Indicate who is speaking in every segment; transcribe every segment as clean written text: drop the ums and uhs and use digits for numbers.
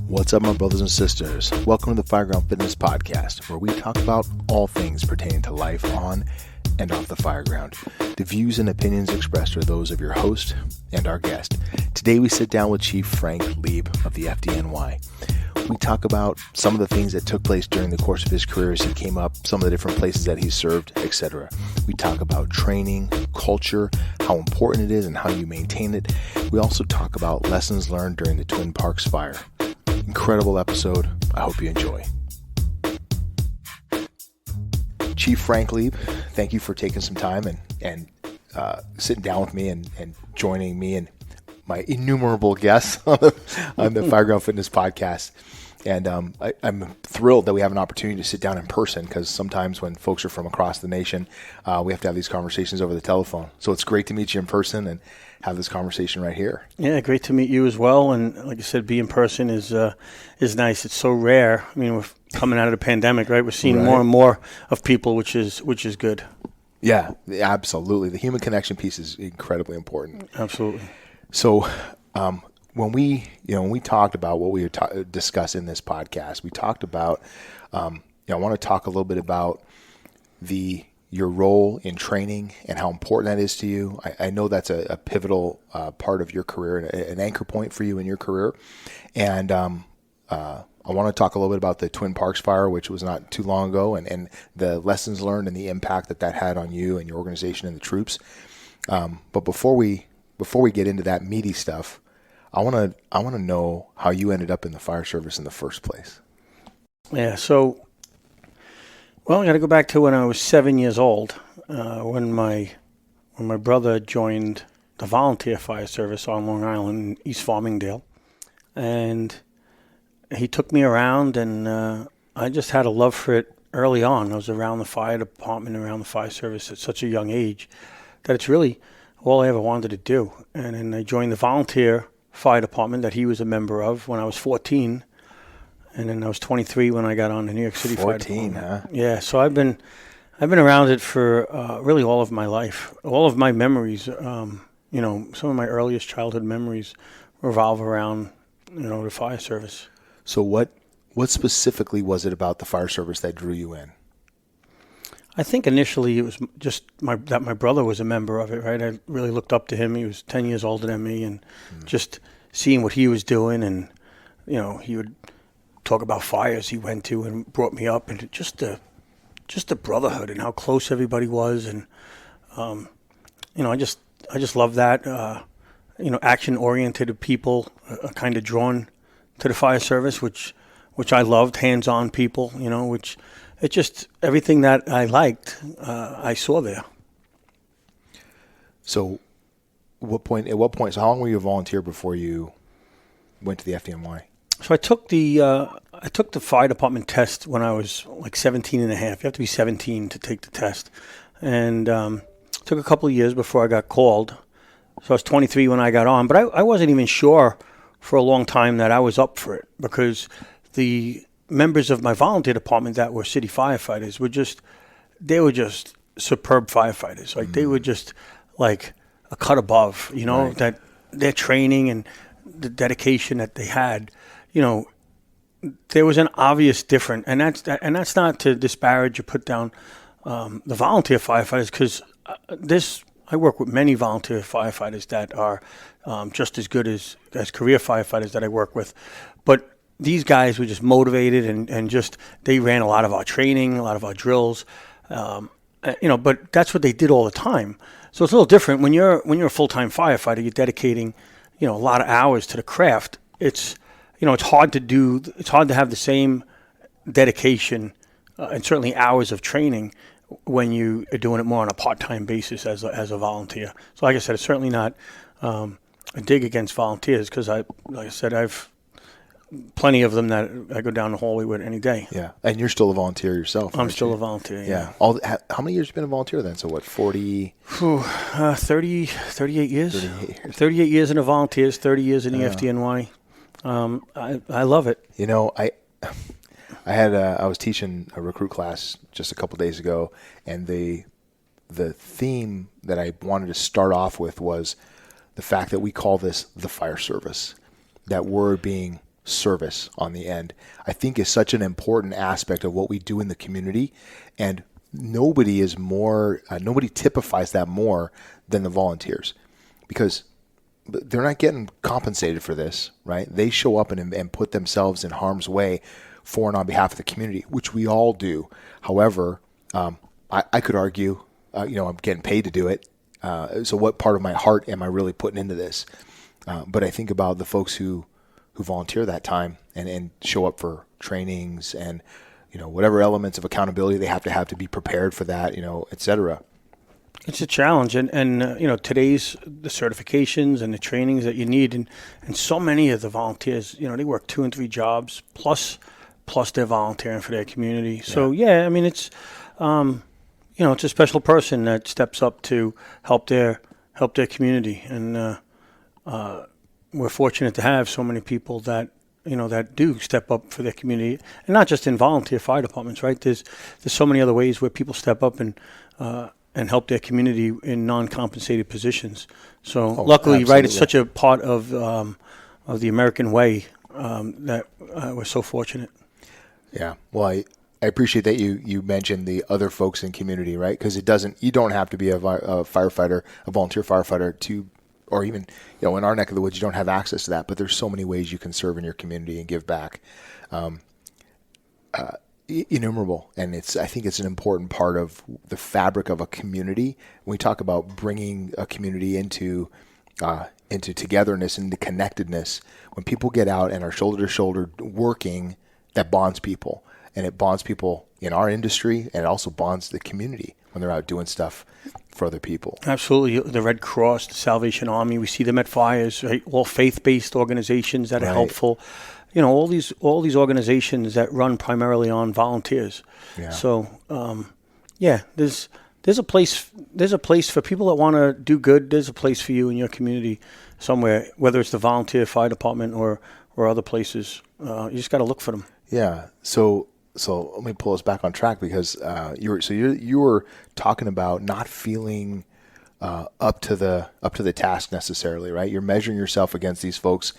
Speaker 1: What's up, my brothers and sisters? Welcome to the Fireground Fitness Podcast, where we talk about all things pertaining to life on and off the fireground. The views and opinions expressed are those of your host and our guest. Today we sit down with Chief Frank Leeb of the FDNY. We talk about some of the things that took place during the course of his career as he came up, some of the different places that he served, etc. We talk about training, culture, how important it is and how you maintain it. We also talk about lessons learned during the Twin Parks fire. Incredible episode. I hope you enjoy. Chief Frank Leeb, thank you for taking some time and sitting down with me and joining me and my innumerable guests on the Fireground Fitness Podcast. And I'm thrilled that we have an opportunity to sit down in person, because sometimes when folks are from across the nation, we have to have these conversations over the telephone. So it's great to meet you in person and have this conversation right here.
Speaker 2: Yeah, great to meet you as well. And like I said, be in person is nice. It's so rare. I mean, we're coming out of the pandemic, right? We're seeing more and more of people, which is good.
Speaker 1: Yeah, absolutely. The human connection piece is incredibly important.
Speaker 2: Absolutely.
Speaker 1: So when we talked about what we would discuss in this podcast, we talked about, I want to talk a little bit about your role in training and how important that is to you. I know that's a pivotal part of your career, an anchor point for you in your career. And I want to talk a little bit about the Twin Parks fire, which was not too long ago, and the lessons learned and the impact that had on you and your organization and the troops. But before we get into that meaty stuff, I want to know how you ended up in the fire service in the first place.
Speaker 2: Yeah, so I got to go back to when I was 7 years old, when my brother joined the volunteer fire service on Long Island, East Farmingdale, and he took me around, and I just had a love for it early on. I was around the fire department, around the fire service at such a young age that it's really all I ever wanted to do. And then I joined the volunteer fire department that he was a member of when I was 14. And then I was 23 when I got on the New York City Fire Department.
Speaker 1: 14, huh?
Speaker 2: Yeah, so I've been around it for really all of my life. All of my memories, some of my earliest childhood memories revolve around, the fire service.
Speaker 1: So what specifically was it about the fire service that drew you in?
Speaker 2: I think initially it was just that my brother was a member of it, right? I really looked up to him. He was 10 years older than me, and just seeing what he was doing, and he would talk about fires he went to and brought me up, and just the brotherhood and how close everybody was, and I just love that. Action-oriented people are kind of drawn to the fire service, which I loved. Hands-on people, which. It's just everything that I liked, I saw there. So at what point, so how long were you a volunteer before you went to the FDNY? So I took the fire department test when I was like 17 and a half. You have to be 17 to take the test. And took a couple of years before I got called. So I was 23 when I got on. But I wasn't even sure for a long time that I was up for it, because the members of my volunteer department that were city firefighters were just superb firefighters. Like they were just like a cut above, right. That their training and the dedication that they had, there was an obvious difference. And that's not to disparage or put down the volunteer firefighters, because I work with many volunteer firefighters that are just as good as career firefighters that I work with. But these guys were just motivated and just, they ran a lot of our training, a lot of our drills, but that's what they did all the time. So it's a little different when you're a full-time firefighter. You're dedicating, a lot of hours to the craft. It's hard to have the same dedication and certainly hours of training when you are doing it more on a part-time basis as a volunteer. So like I said, it's certainly not a dig against volunteers, because I've plenty of them that I go down the hallway with any day.
Speaker 1: Yeah, and you're still a volunteer yourself.
Speaker 2: I'm still a volunteer, yeah.
Speaker 1: How many years have you been a volunteer then? So what, 40?
Speaker 2: 38 years. 38 years in the volunteers, 30 years in the FDNY. I love it.
Speaker 1: I was teaching a recruit class just a couple days ago, and the theme that I wanted to start off with was the fact that we call this the fire service. That word being service on the end, I think is such an important aspect of what we do in the community. And nobody typifies that more than the volunteers, because they're not getting compensated for this, right? They show up and put themselves in harm's way for and on behalf of the community, which we all do. However, I could argue, I'm getting paid to do it. So what part of my heart am I really putting into this? But I think about the folks who volunteer that time and show up for trainings and, whatever elements of accountability they have to be prepared for that, et cetera.
Speaker 2: It's a challenge. And today's the certifications and the trainings that you need. And so many of the volunteers, they work 2 and 3 jobs plus they're volunteering for their community. So, it's, it's a special person that steps up to help their community. And we're fortunate to have so many people that do step up for their community, and not just in volunteer fire departments, right? There's so many other ways where people step up and help their community in non-compensated positions. So luckily,
Speaker 1: absolutely.
Speaker 2: right, it's such a part of the American way that we're so fortunate.
Speaker 1: Yeah. Well, I appreciate that you mentioned the other folks in community, right? Because you don't have to be a firefighter, a volunteer firefighter to, or even, in our neck of the woods, you don't have access to that, but there's so many ways you can serve in your community and give back. Innumerable. And I think it's an important part of the fabric of a community. When we talk about bringing a community into togetherness, into connectedness, when people get out and are shoulder to shoulder working, that bonds people. And it bonds people in our industry, and it also bonds the community when they're out doing stuff for other people.
Speaker 2: Absolutely. The Red Cross, the Salvation Army, we see them at fires, right? All faith-based organizations that are helpful. All these organizations that run primarily on volunteers. Yeah. So, there's a place for people that want to do good. There's a place for you in your community somewhere, whether it's the volunteer fire department or other places. You just got to look for them.
Speaker 1: Yeah. So let me pull us back on track, because you were talking about not feeling up to the task necessarily, right? You're measuring yourself against these folks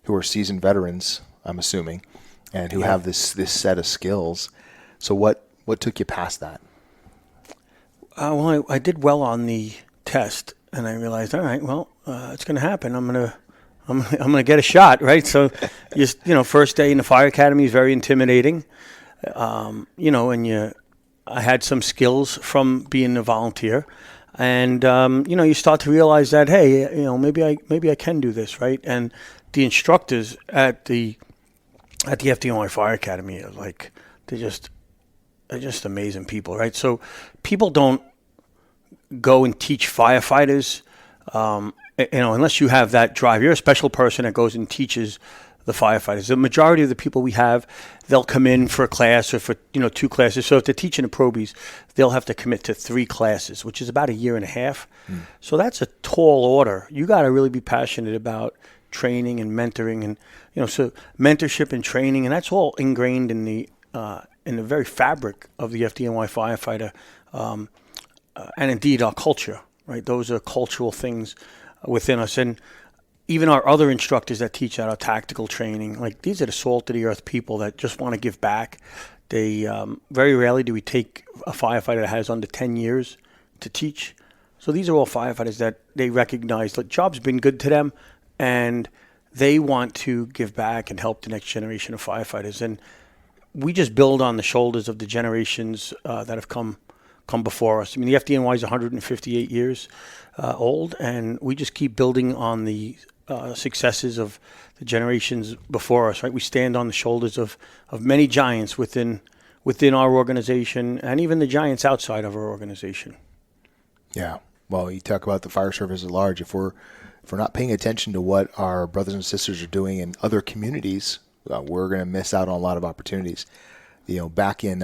Speaker 1: who are seasoned veterans, I'm assuming, and who have this set of skills. So what took you past that?
Speaker 2: Well, I did well on the test, and I realized, all right, well, it's going to happen. I'm gonna get a shot, right? So, first day in the fire academy is very intimidating. I had some skills from being a volunteer, and you start to realize that, hey, maybe I can do this, right? And the instructors at the FDNY Fire Academy are they're just amazing people, right? So people don't go and teach firefighters, unless you have that drive. You're a special person that goes and teaches the firefighters. The majority of the people we have, they'll come in for a class or for 2 classes. So if they're teaching the probies, they'll have to commit to 3 classes, which is about a year and a half. So that's a tall order. You got to really be passionate about training and mentoring, and so mentorship and training, and that's all ingrained in the very fabric of the FDNY firefighter, and indeed our culture. Right, those are cultural things within us, and even our other instructors that teach our tactical training, these are the salt of the earth people that just want to give back. They very rarely do we take a firefighter that has under 10 years to teach. So these are all firefighters that they recognize the job's been good to them, and they want to give back and help the next generation of firefighters. And we just build on the shoulders of the generations that have come before us. I mean, the FDNY is 158 years old, and we just keep building on the successes of the generations before us, right? We stand on the shoulders of many giants within our organization, and even the giants outside of our organization.
Speaker 1: Yeah. Well, you talk about the fire service at large. If we're not paying attention to what our brothers and sisters are doing in other communities, we're going to miss out on a lot of opportunities. Back in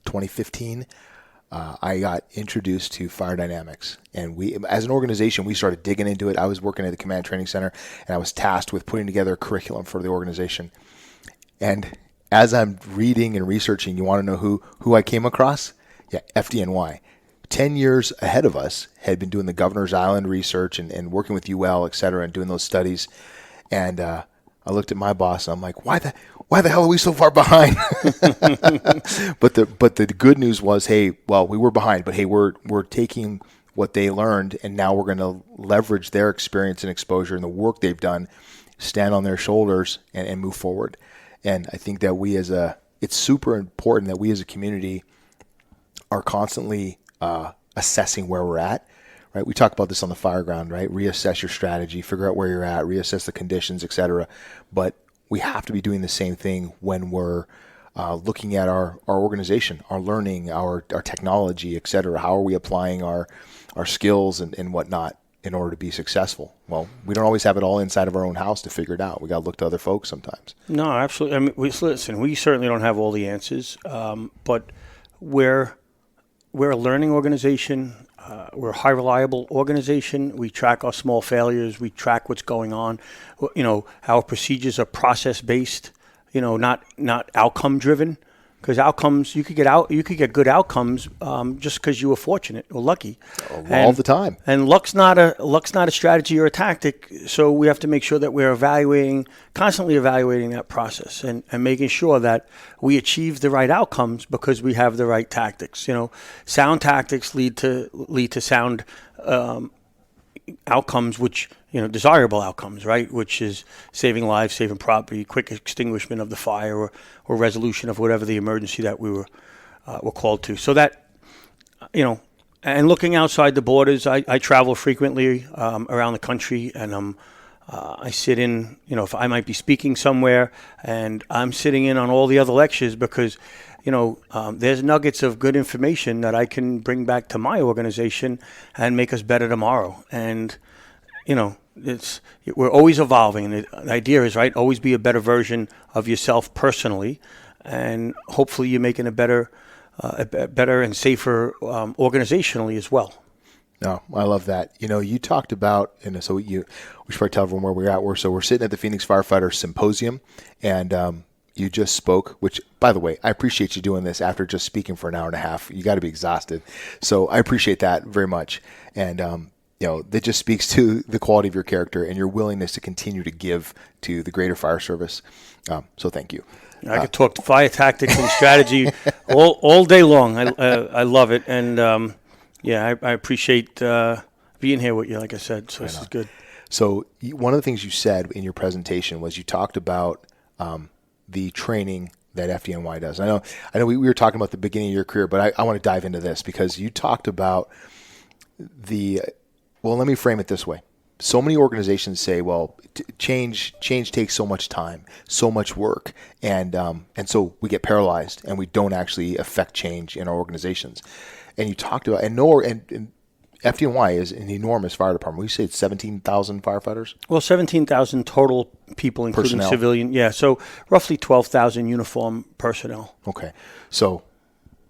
Speaker 1: 2015, I got introduced to fire dynamics, and we, as an organization, we started digging into it. I was working at the Command Training Center, and I was tasked with putting together a curriculum for the organization. And as I'm reading and researching, you want to know who I came across? Yeah, FDNY. 10 years ahead of us had been doing the Governor's Island research and working with UL, et cetera, and doing those studies. And I looked at my boss and I'm like, why the hell are we so far behind? But the good news was, hey, well, we were behind, but hey, we're taking what they learned and now we're going to leverage their experience and exposure and the work they've done, stand on their shoulders and move forward. And I think that it's super important that we as a community are constantly assessing where we're at. Right, we talk about this on the fire ground, right? Reassess your strategy, figure out where you're at, reassess the conditions, et cetera. But we have to be doing the same thing when we're looking at our organization, our learning, our technology, et cetera. How are we applying our skills and whatnot in order to be successful? Well, we don't always have it all inside of our own house to figure it out. We got to look to other folks sometimes.
Speaker 2: No, absolutely. I mean, listen, we certainly don't have all the answers, but we're a learning organization. We're a high reliable organization. We track our small failures. We track what's going on. Our procedures are process based. Not outcome driven. Because outcomes, you could get good outcomes just because you were fortunate or lucky.
Speaker 1: All the time.
Speaker 2: And luck's not a strategy or a tactic. So we have to make sure that we're constantly evaluating that process and making sure that we achieve the right outcomes because we have the right tactics. Sound tactics lead to sound outcomes, which desirable outcomes, right? Which is saving lives, saving property, quick extinguishment of the fire, or resolution of whatever the emergency that we were called to. So that and looking outside the borders, I travel frequently around the country, and I sit in. If I might be speaking somewhere, and I'm sitting in on all the other lectures because there's nuggets of good information that I can bring back to my organization and make us better tomorrow. And we're always evolving. And the idea is, right, always be a better version of yourself personally, and hopefully you're making a better and safer organizationally as well.
Speaker 1: No, I love that. You talked about, and so we should probably tell everyone where we're at. We're sitting at the Phoenix Firefighters Symposium, and you just spoke, which, by the way, I appreciate you doing this after just speaking for an hour and a half. You got to be exhausted. So I appreciate that very much. And, that just speaks to the quality of your character and your willingness to continue to give to the greater fire service. So thank you.
Speaker 2: I could talk fire tactics and strategy all day long. I love it. And, I appreciate being here with you, like I said. So this is good. So
Speaker 1: one of the things you said in your presentation was you talked about the training that FDNY does. I know we were talking about the beginning of your career, but I want to dive into this because you talked about let me frame it this way. So many organizations say, well, change takes so much time, so much work, and so we get paralyzed and we don't actually affect change in our organizations. And you talked about, and FDNY is an enormous fire department. We say it's 17,000 firefighters?
Speaker 2: Well, 17,000 total people, including
Speaker 1: personnel.
Speaker 2: Civilian. Yeah, so roughly 12,000 uniform personnel.
Speaker 1: Okay, so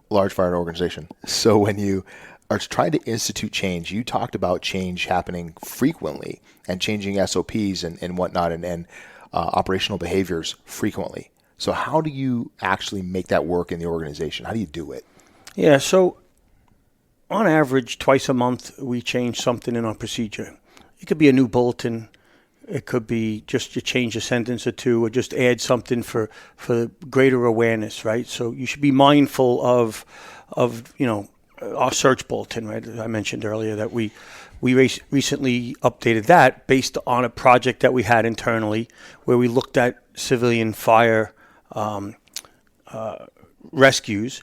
Speaker 1: large fire organization. So when you are trying to institute change, you talked about change happening frequently and changing SOPs and whatnot and operational behaviors frequently. So how do you actually make that work in the organization? How do you do it?
Speaker 2: Yeah, so on average, twice a month, we change something in our procedure. It could be a new bulletin. It could be just you change a sentence or two or just add something for greater awareness, right? So you should be mindful of our search bulletin, right? I mentioned earlier that we recently updated that based on a project that we had internally where we looked at civilian fire rescues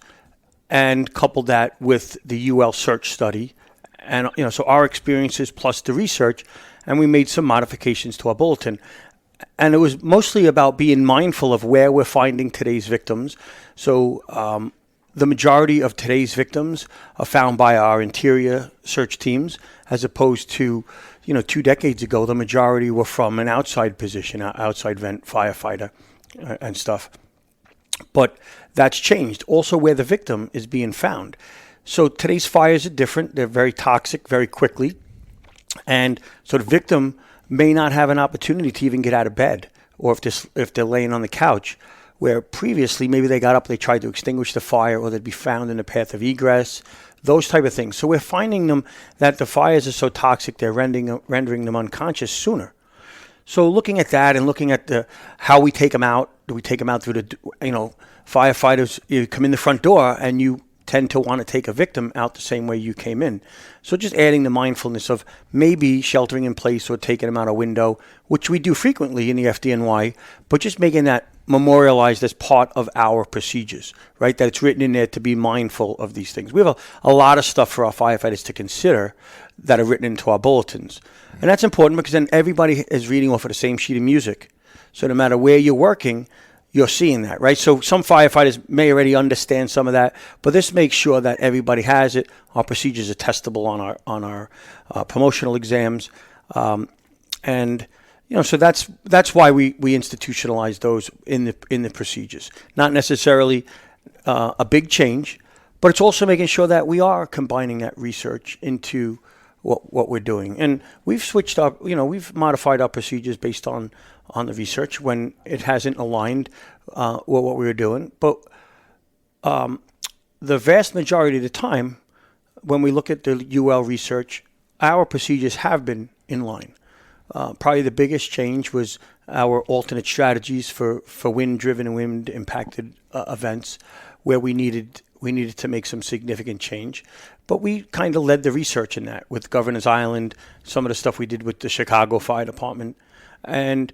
Speaker 2: and coupled that with the UL search study. And, so our experiences plus the research, and we made some modifications to our bulletin. And it was mostly about being mindful of where we're finding today's victims. So the majority of today's victims are found by our interior search teams, as opposed to, 2 decades ago, the majority were from an outside position, outside vent firefighter and stuff. But that's changed. Also where the victim is being found. So today's fires are different. They're very toxic very quickly. And so the victim may not have an opportunity to even get out of bed, or if they're laying on the couch, where previously maybe they got up, they tried to extinguish the fire, or they'd be found in the path of egress, those type of things. So we're finding them that the fires are so toxic they're rendering them unconscious sooner. So looking at that and looking at how we take them out, do we take them out through firefighters, you come in the front door and you tend to want to take a victim out the same way you came in. So just adding the mindfulness of maybe sheltering in place or taking them out a window, which we do frequently in the FDNY, but just making that memorialized as part of our procedures, right? That it's written in there to be mindful of these things. We have a lot of stuff for our firefighters to consider that are written into our bulletins. And that's important because then everybody is reading off of the same sheet of music. So no matter where you're working, you're seeing that, right? So some firefighters may already understand some of that, but this makes sure that everybody has it. Our procedures are testable on our promotional exams, and so that's why we institutionalize those in the procedures. Not necessarily a big change, but it's also making sure that we are combining that research into what we're doing. And we've switched up, we've modified our procedures based on the research when it hasn't aligned with what we were doing. But the vast majority of the time, when we look at the UL research, our procedures have been in line. Probably the biggest change was our alternate strategies for wind-driven and wind-impacted events, where we needed to make some significant change. But we kind of led the research in that with Governor's Island, some of the stuff we did with the Chicago Fire Department. And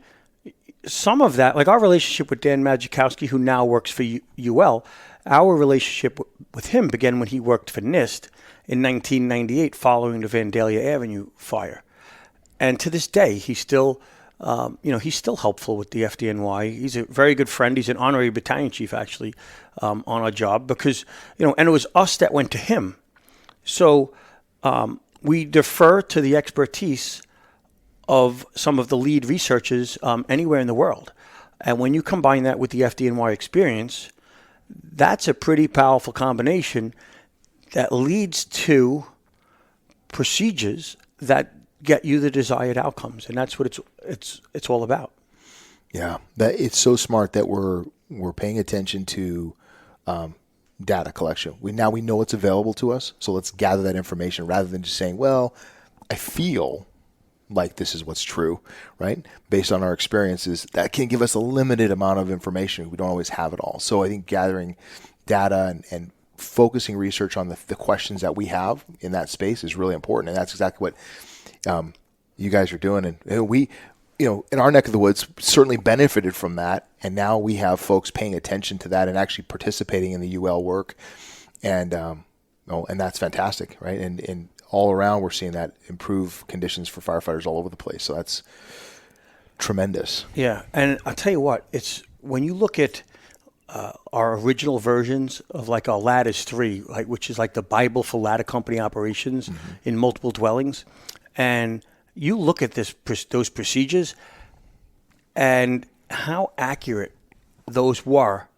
Speaker 2: some of that, like our relationship with Dan Majikowski, who now works for UL, our relationship with him began when he worked for NIST in 1998 following the Vandalia Avenue fire. And to this day, he's still helpful with the FDNY. He's a very good friend. He's an honorary battalion chief, actually, on our job because, and it was us that went to him. So we defer to the expertise of some of the lead researchers anywhere in the world. And when you combine that with the FDNY experience, that's a pretty powerful combination that leads to procedures that get you the desired outcomes. And that's what it's all about.
Speaker 1: Yeah, that it's so smart that we're paying attention to data collection. We know what's available to us, so let's gather that information rather than just saying, well, I feel like this is what's true, right? Based on our experiences, that can give us a limited amount of information. We don't always have it all. So I think gathering data and focusing research on the questions that we have in that space is really important. And that's exactly what you guys are doing. And we, in our neck of the woods, certainly benefited from that. And now we have folks paying attention to that and actually participating in the UL work. And that's fantastic, right? And all around, we're seeing that improve conditions for firefighters all over the place. So that's tremendous.
Speaker 2: Yeah, and I'll tell you what, it's when you look at our original versions of like our Ladders 3, which is like the Bible for ladder company operations in multiple dwellings, and you look at those procedures and how accurate those were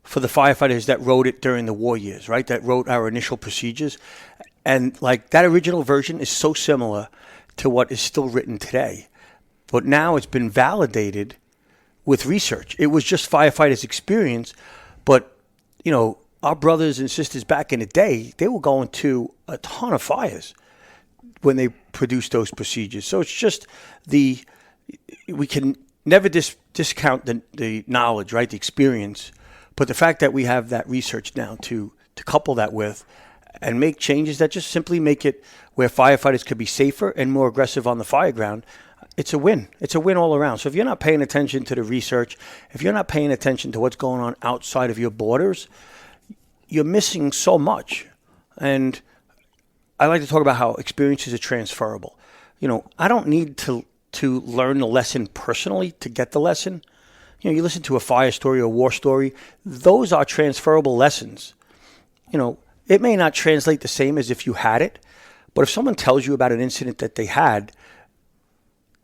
Speaker 2: for the firefighters that wrote it during the war years, right? That wrote our initial procedures. And like that original version is so similar to what is still written today. But now it's been validated with research. It was just firefighters' experience. But, our brothers and sisters back in the day, they were going to a ton of fires when they produced those procedures. So it's just we can never discount the knowledge, right? The experience. But the fact that we have that research now to couple that with and make changes that just simply make it where firefighters could be safer and more aggressive on the fire ground, it's a win. It's a win all around. So if you're not paying attention to the research, if you're not paying attention to what's going on outside of your borders, you're missing so much. And I like to talk about how experiences are transferable. I don't need to learn the lesson personally to get the lesson. You listen to a fire story or a war story, those are transferable lessons. It may not translate the same as if you had it, but if someone tells you about an incident that they had,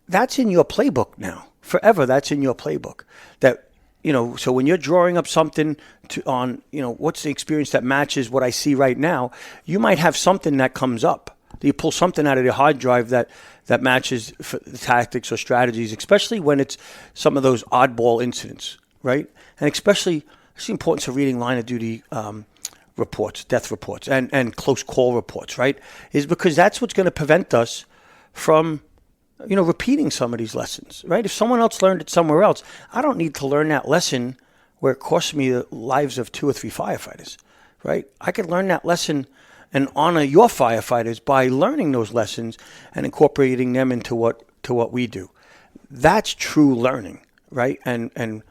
Speaker 2: that's in your playbook now. Forever, that's in your playbook. That, so when you're drawing up something on what's the experience that matches what I see right now, you might have something that comes up. You pull something out of the hard drive that matches for the tactics or strategies, especially when it's some of those oddball incidents, right? And especially, it's the importance of reading line of duty reports, death reports, and close call reports, right? Is because that's what's going to prevent us from repeating some of these lessons, right? If someone else learned it somewhere else, I don't need to learn that lesson where it costs me the lives of 2 or 3 firefighters, right? I could learn that lesson and honor your firefighters by learning those lessons and incorporating them into what we do. That's true learning, right? And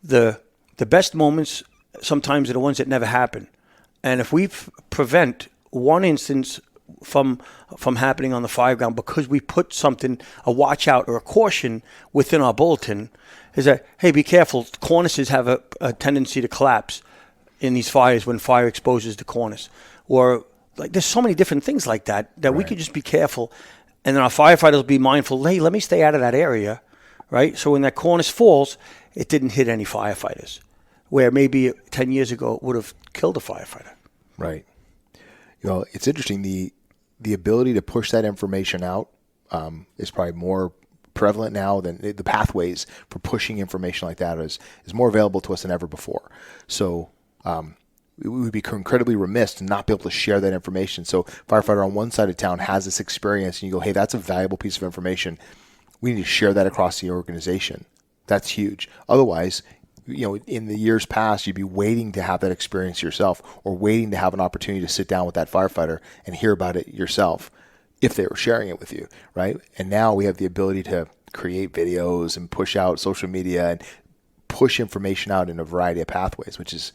Speaker 2: the best moments sometimes are the ones that never happen. And if we prevent one instance from happening on the fire ground because we put something, a watch out or a caution within our bulletin, is that, hey, be careful, cornices have a tendency to collapse in these fires when fire exposes the cornice. Or like there's so many different things like that right. We could just be careful. And then our firefighters will be mindful, hey, let me stay out of that area, right? So when that cornice falls, it didn't hit any firefighters, where maybe 10 years ago it would have killed a firefighter.
Speaker 1: Right. It's interesting. The ability to push that information out is probably more prevalent now than the pathways for pushing information like that is more available to us than ever before. So we would be incredibly remiss to not be able to share that information. So firefighter on one side of town has this experience and you go, hey, that's a valuable piece of information. We need to share that across the organization. That's huge. Otherwise, in the years past, you'd be waiting to have that experience yourself or waiting to have an opportunity to sit down with that firefighter and hear about it yourself if they were sharing it with you, right? And now we have the ability to create videos and push out social media and push information out in a variety of pathways, which is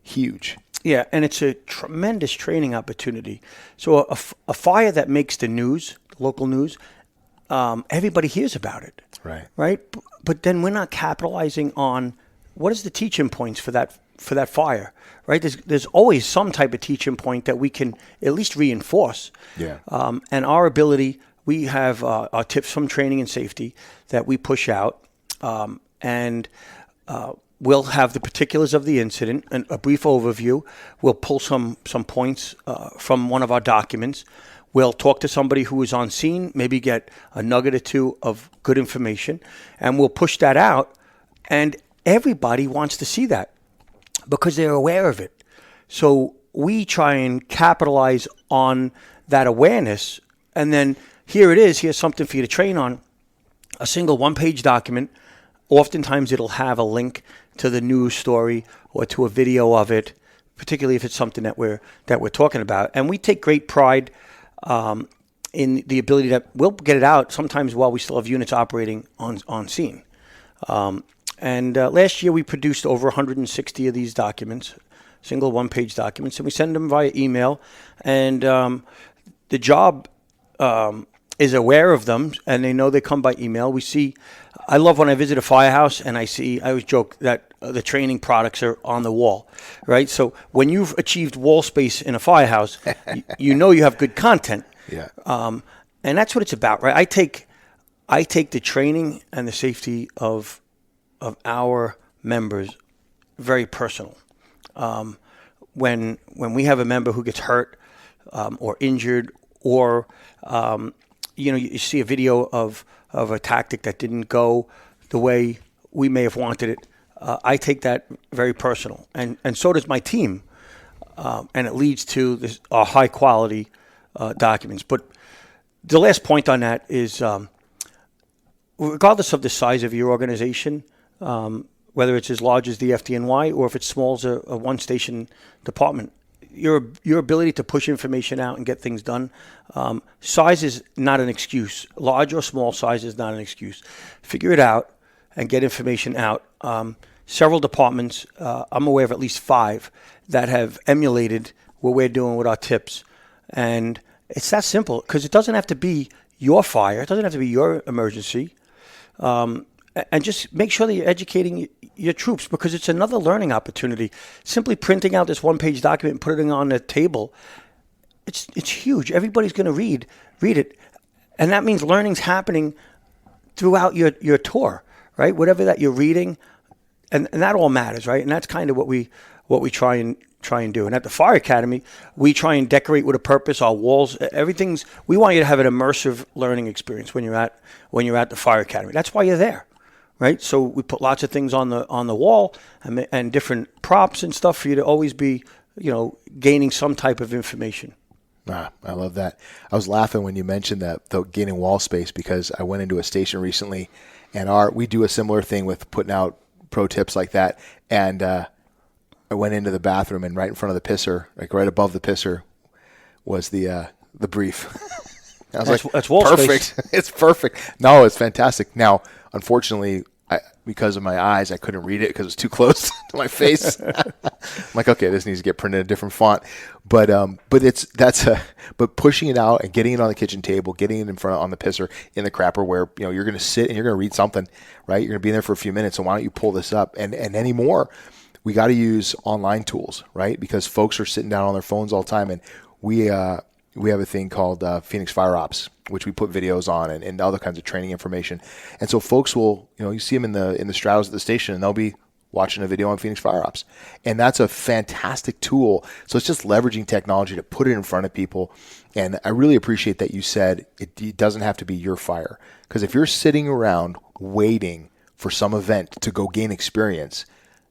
Speaker 1: huge.
Speaker 2: Yeah, and it's a tremendous training opportunity. So a fire that makes the news, local news, everybody hears about it. Right? But then we're not capitalizing on what is the teaching points for that fire, right? There's always some type of teaching point that we can at least reinforce.
Speaker 1: Yeah.
Speaker 2: And our ability, we have our tips from training and safety that we push out, and we'll have the particulars of the incident and a brief overview. We'll pull some points from one of our documents. We'll talk to somebody who is on scene, maybe get a nugget or two of good information, and we'll push that out. And everybody wants to see that because they're aware of it. So we try and capitalize on that awareness. And then here it is. Here's something for you to train on. A single one-page document. Oftentimes it'll have a link to the news story or to a video of it, particularly if it's something that we're talking about. And we take great pride in the ability that we'll get it out sometimes while we still have units operating on scene. And last year we produced over 160 of these documents, single one-page documents, and we send them via email. And the job is aware of them, and they know they come by email. I love when I visit a firehouse and I always joke that the training products are on the wall, right? So when you've achieved wall space in a firehouse, you know you have good content.
Speaker 1: Yeah.
Speaker 2: And that's what it's about, right? I take the training and the safety of our members very personal. When we have a member who gets hurt or injured, or you see a video of a tactic that didn't go the way we may have wanted it, I take that very personal, and so does my team, and it leads to our high quality documents. But the last point on that is, regardless of the size of your organization, whether it's as large as the FDNY or if it's small as a one-station department, your ability to push information out and get things done, size is not an excuse. Large or small size is not an excuse. Figure it out and get information out. Several departments, I'm aware of at least 5 that have emulated what we're doing with our tips. And it's that simple, because it doesn't have to be your fire. It doesn't have to be your emergency. And just make sure that you're educating your troops, because it's another learning opportunity. Simply printing out this one-page document and putting it on the table, it's huge. Everybody's going to read it. And that means learning's happening throughout your tour, right? Whatever that you're reading, and that all matters, right? And that's kind of what we try and do. And at the Fire Academy, we try and decorate with a purpose. Our walls, we want you to have an immersive learning experience when you're at the Fire Academy. That's why you're there. Right, so we put lots of things on the wall and different props and stuff for you to always be, gaining some type of information.
Speaker 1: I love that. I was laughing when you mentioned that, the gaining wall space, because I went into a station recently, and we do a similar thing with putting out pro tips like that. And I went into the bathroom, and right in front of the pisser, like right above the pisser, was the brief. I was
Speaker 2: That's wall
Speaker 1: perfect.
Speaker 2: space.
Speaker 1: It's perfect. No, it's fantastic. Now, unfortunately, because of my eyes, I couldn't read it because it was too close to my face. I'm like, okay, this needs to get printed in a different font. But pushing it out and getting it on the kitchen table, getting it in front on the pisser in the crapper where you're going to sit and you're going to read something, right? You're going to be in there for a few minutes. So why don't you pull this up? And anymore, we got to use online tools, right? Because folks are sitting down on their phones all the time, and we have a thing called Phoenix Fire Ops, which we put videos on and other kinds of training information. And so folks will, you see them in the straddles at the station, and they'll be watching a video on Phoenix Fire Ops. And that's a fantastic tool. So it's just leveraging technology to put it in front of people. And I really appreciate that you said it doesn't have to be your fire. Because if you're sitting around waiting for some event to go gain experience,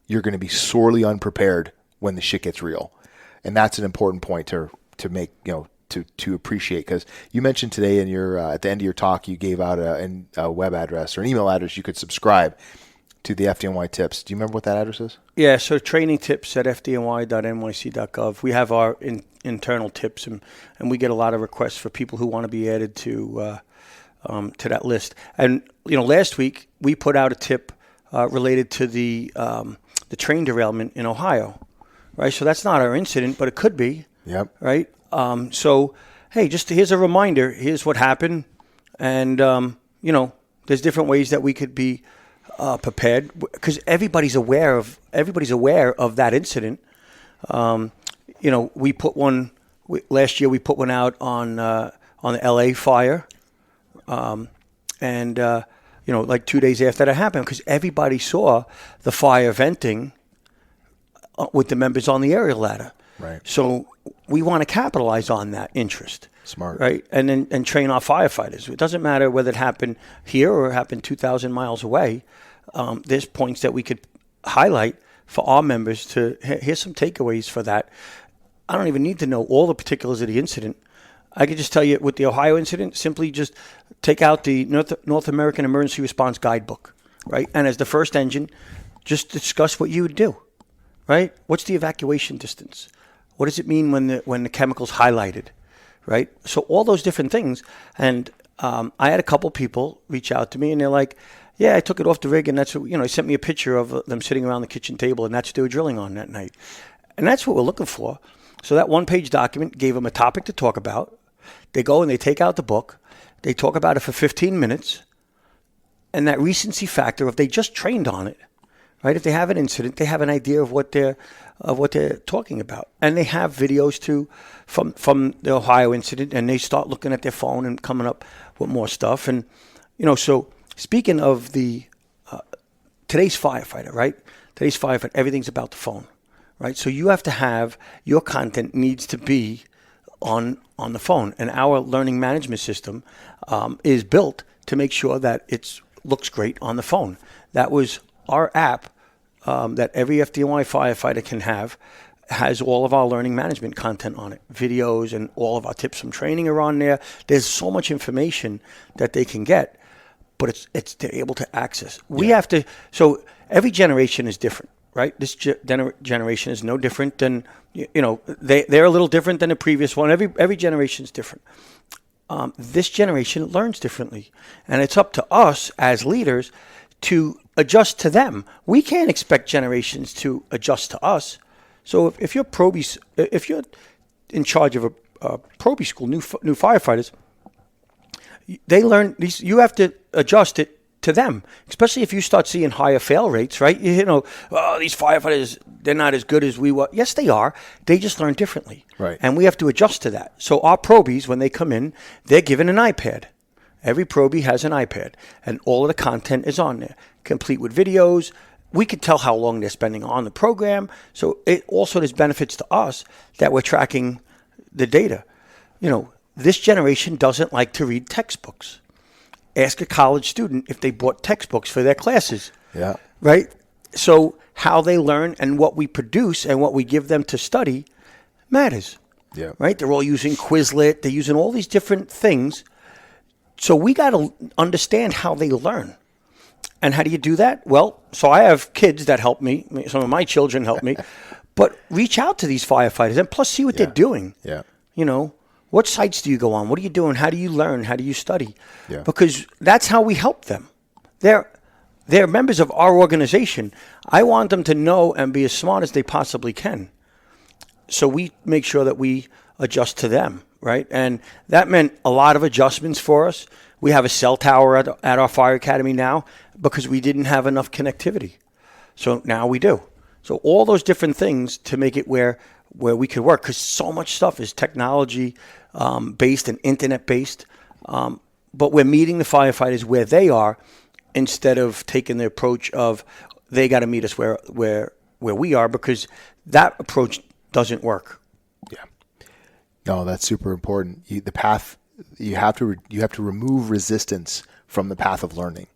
Speaker 1: you're going to be sorely unprepared when the shit gets real. And that's an important point to make, to appreciate, because you mentioned today in your at the end of your talk, you gave out a web address or an email address you could subscribe to the FDNY tips. Do you remember what that address is?
Speaker 2: Yeah, so training tips at fdny.nyc.gov. We have our internal tips, and we get a lot of requests for people who want to be added to that list. And last week we put out a tip related to the train derailment in Ohio, right? So that's not our incident, but it could be.
Speaker 1: Yep.
Speaker 2: Right. So, hey, just here's a reminder. Here's what happened, and there's different ways that we could be prepared, because everybody's aware of that incident. We put one last year. We put one out on the LA fire, and like 2 days after that happened, because everybody saw the fire venting with the members on the aerial ladder.
Speaker 1: Right.
Speaker 2: So we want to capitalize on that interest.
Speaker 1: Smart.
Speaker 2: Right. And train our firefighters. It doesn't matter whether it happened here or it happened 2,000 miles away. There's points that we could highlight for our members to, here's some takeaways for that. I don't even need to know all the particulars of the incident. I could just tell you with the Ohio incident, simply just take out the North American Emergency Response Guidebook, right? And as the first engine, just discuss what you would do, right? What's the evacuation distance? What does it mean when the chemical's highlighted, right? So all those different things. And I had a couple people reach out to me, and they're like, yeah, I took it off the rig, and that's what, he sent me a picture of them sitting around the kitchen table, and that's what they were drilling on that night. And that's what we're looking for. So that one-page document gave them a topic to talk about. They go and they take out the book. They talk about it for 15 minutes. And that recency factor, if they just trained on it, right? If they have an incident, they have an idea of what they're talking about. And they have videos too from the Ohio incident, and they start looking at their phone and coming up with more stuff. And, so speaking of the today's firefighter, right? Today's firefighter, everything's about the phone, right? So you have to have, your content needs to be on the phone. And our learning management system is built to make sure that it looks great on the phone. That was our app that every FDNY firefighter can have, has all of our learning management content on it. Videos and all of our tips from training are on there. There's so much information that they can get, but they're able to access. We have to, so every generation is different, right? This generation is no different than, they're a little different than the previous one. Every generation is different. This generation learns differently, and it's up to us as leaders to adjust to them. We can't expect generations to adjust to us. So if you're if you're in charge of a probie school, new firefighters, they learn these. You have to adjust it to them, especially if you start seeing higher fail rates, right? These firefighters, they're not as good as we were. Yes, they are. They just learn differently.
Speaker 1: Right. And
Speaker 2: we have to adjust to that. So our probies, when they come in, they're given an iPad. Every probie has an iPad, and all of the content is on there, complete with videos. We could tell how long they're spending on the program. So it also there's benefits to us that we're tracking the data. This generation doesn't like to read textbooks. Ask a college student if they bought textbooks for their classes.
Speaker 1: Yeah.
Speaker 2: Right? So how they learn and what we produce and what we give them to study matters.
Speaker 1: Yeah.
Speaker 2: Right? They're all using Quizlet. They're using all these different things. So we got to understand how they learn. And how do you do that? Well, so I have kids that help me. Some of my children help me. But reach out to these firefighters and plus see what they're doing.
Speaker 1: Yeah.
Speaker 2: You know, what sites do you go on? What are you doing? How do you learn? How do you study?
Speaker 1: Yeah.
Speaker 2: Because that's how we help them. They're members of our organization. I want them to know and be as smart as they possibly can. So we make sure that we adjust to them, right? And that meant a lot of adjustments for us. We have a cell tower at our fire academy now because we didn't have enough connectivity. So now we do. So all those different things to make it where we could work, because so much stuff is technology based and internet based. But we're meeting the firefighters where they are instead of taking the approach of they got to meet us where we are, because that approach doesn't work.
Speaker 1: Yeah. No, that's super important. The path, you have to remove resistance from the path of learning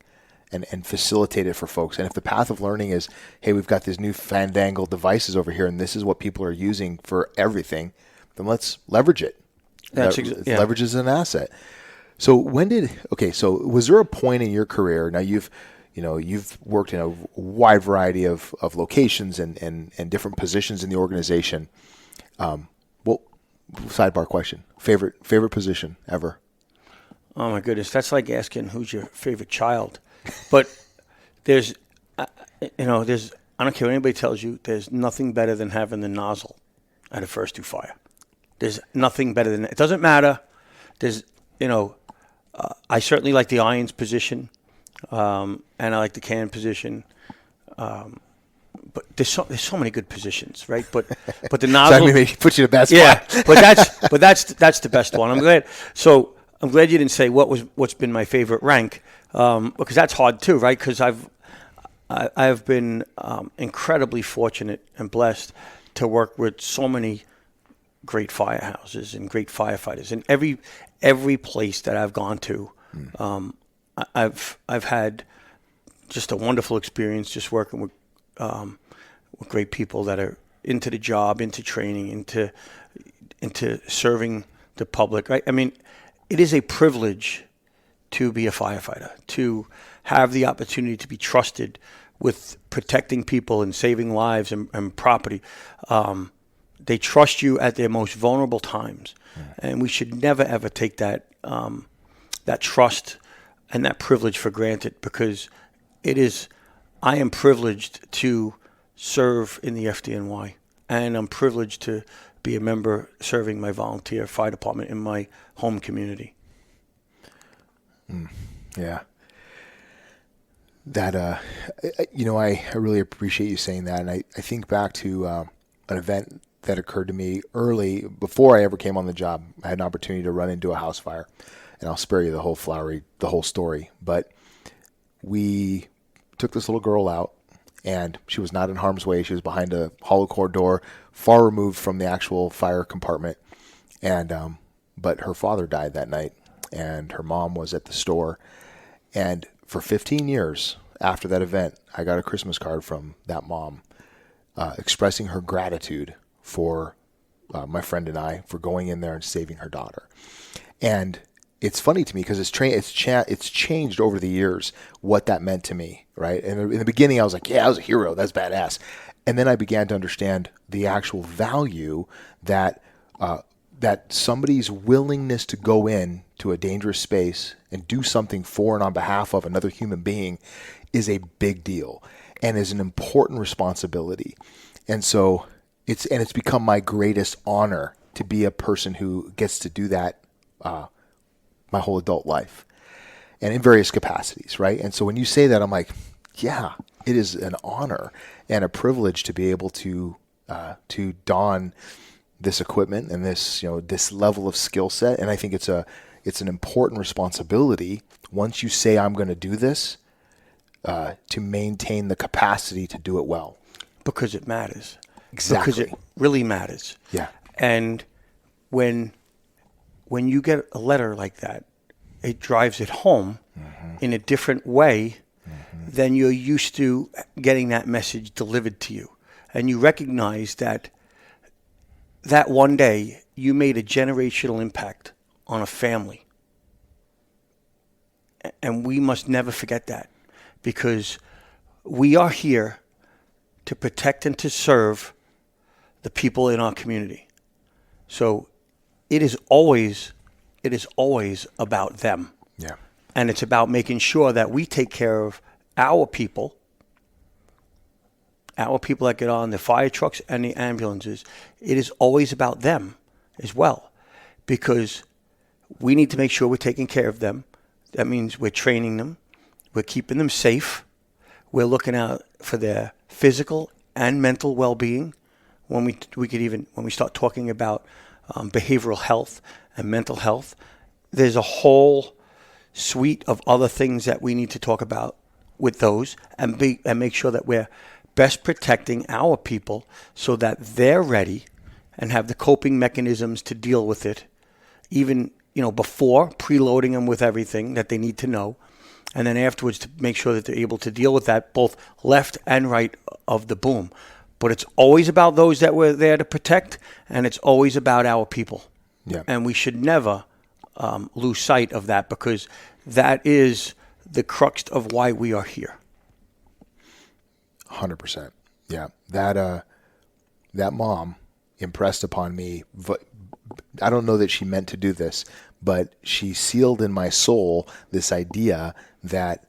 Speaker 1: and facilitate it for folks. And if the path of learning is, hey, we've got these new fandangled devices over here and this is what people are using for everything, then let's leverage it. Leverage is an asset. So so was there a point in your career, now you've worked in a wide variety of locations and different positions in the organization. Sidebar question, favorite position ever?
Speaker 2: Oh my goodness, that's like asking who's your favorite child. But there's I don't care what anybody tells you, there's nothing better than having the nozzle at a first to fire. There's nothing better than that. It doesn't matter. There's, I certainly like the irons position, and I like the can position. But there's so many good positions, right? But the nozzle.
Speaker 1: So I mean, put you in a bad spot.
Speaker 2: Yeah, but that's the best one. I'm glad. So I'm glad you didn't say what's been my favorite rank, because that's hard too, right? Because I've been incredibly fortunate and blessed to work with so many great firehouses and great firefighters. And every place that I've gone to, I've had just a wonderful experience just working with great people that are into the job, into training, into serving the public. Right? I mean, it is a privilege to be a firefighter, to have the opportunity to be trusted with protecting people and saving lives and property. They trust you at their most vulnerable times, and we should never ever take that trust and that privilege for granted, because I am privileged to serve in the FDNY, and I'm privileged to be a member serving my volunteer fire department in my home community.
Speaker 1: Yeah. That, I really appreciate you saying that. And I think back to an event that occurred to me early, before I ever came on the job. I had an opportunity to run into a house fire, and I'll spare you the whole story. But we took this little girl out, and she was not in harm's way. She was behind a hollow core door, far removed from the actual fire compartment. And but her father died that night, and her mom was at the store. And for 15 years after that event, I got a Christmas card from that mom expressing her gratitude for my friend and I for going in there and saving her daughter. And it's funny to me because it's changed over the years what that meant to me, right? And in the beginning, I was like, yeah, I was a hero. That's badass. And then I began to understand the actual value that somebody's willingness to go in to a dangerous space and do something for and on behalf of another human being is a big deal and is an important responsibility. And so it's become my greatest honor to be a person who gets to do that my whole adult life and in various capacities, right? And so when you say that, I'm like, yeah, it is an honor and a privilege to be able to don this equipment and this level of skill set. And I think it's an important responsibility once you say I'm going to do this to maintain the capacity to do it well.
Speaker 2: Because it matters.
Speaker 1: Exactly.
Speaker 2: Because it really matters.
Speaker 1: Yeah.
Speaker 2: And when you get a letter like that, it drives it home in a different way than you're used to getting that message delivered to you. And you recognize that that one day you made a generational impact on a family. And we must never forget that, because we are here to protect and to serve the people in our community. So it is always about them.
Speaker 1: Yeah.
Speaker 2: And it's about making sure that we take care of our people that get on the fire trucks and the ambulances. It is always about them as well, because we need to make sure we're taking care of them. That means we're training them, we're keeping them safe, we're looking out for their physical and mental well-being. When we start talking about behavioral health and mental health, there's a whole suite of other things that we need to talk about with those, and make sure that we're best protecting our people so that they're ready and have the coping mechanisms to deal with it, even before preloading them with everything that they need to know, and then afterwards to make sure that they're able to deal with that both left and right of the boom. But it's always about those that we're there to protect, and it's always about our people.
Speaker 1: Yeah.
Speaker 2: And we should never lose sight of that, because that is the crux of why we are here.
Speaker 1: 100%. Yeah. That mom impressed upon me. I don't know that she meant to do this, but she sealed in my soul this idea that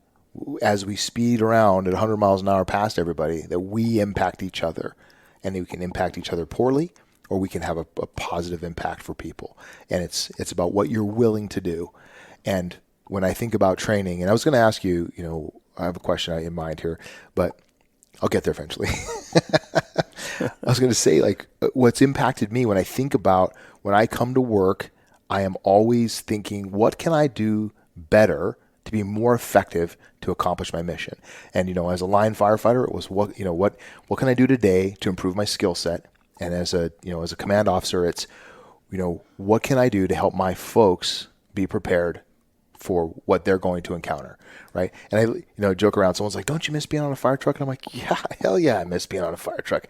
Speaker 1: as we speed around at 100 miles an hour past everybody, that we impact each other, and we can impact each other poorly, or we can have a positive impact for people. And it's about what you're willing to do. And when I think about training, and I was going to ask you, I have a question in mind here, but I'll get there eventually. I was going to say, what's impacted me when I think about when I come to work, I am always thinking, what can I do better to be more effective to accomplish my mission? And, as a line firefighter, it was what can I do today to improve my skill set? And as a command officer, it's, what can I do to help my folks be prepared for what they're going to encounter, right? And I, joke around. Someone's like, "Don't you miss being on a fire truck?" And I'm like, "Yeah, hell yeah, I miss being on a fire truck."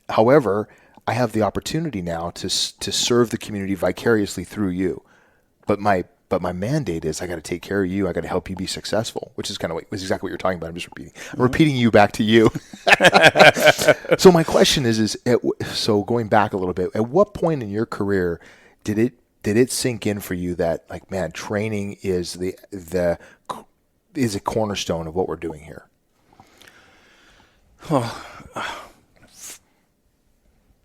Speaker 1: However, I have the opportunity now to serve the community vicariously through you, but my mandate is I got to take care of you. I got to help you be successful, which is was exactly what you're talking about. I'm just repeating. I'm repeating you back to you. So my question is so going back a little bit, at what point in your career did it sink in for you that, man, training is is a cornerstone of what we're doing here?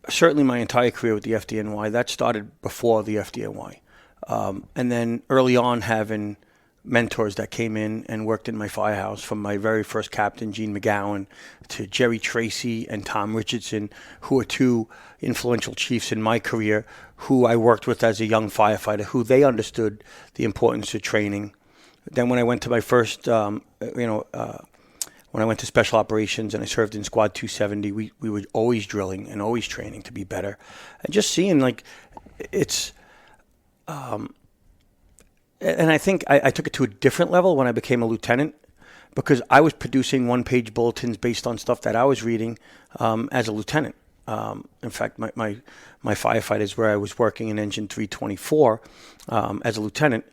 Speaker 2: Certainly my entire career with the FDNY, that started before the FDNY. And then early on, having mentors that came in and worked in my firehouse, from my very first captain, Gene McGowan, to Jerry Tracy and Tom Richardson, who are two influential chiefs in my career, who I worked with as a young firefighter, who they understood the importance of training. Then when I went to my first, when I went to special operations and I served in Squad 270, we were always drilling and always training to be better. And just seeing, it's... and I think I took it to a different level when I became a lieutenant, because I was producing one-page bulletins based on stuff that I was reading as a lieutenant. In fact, my firefighters where I was working in Engine 324 as a lieutenant,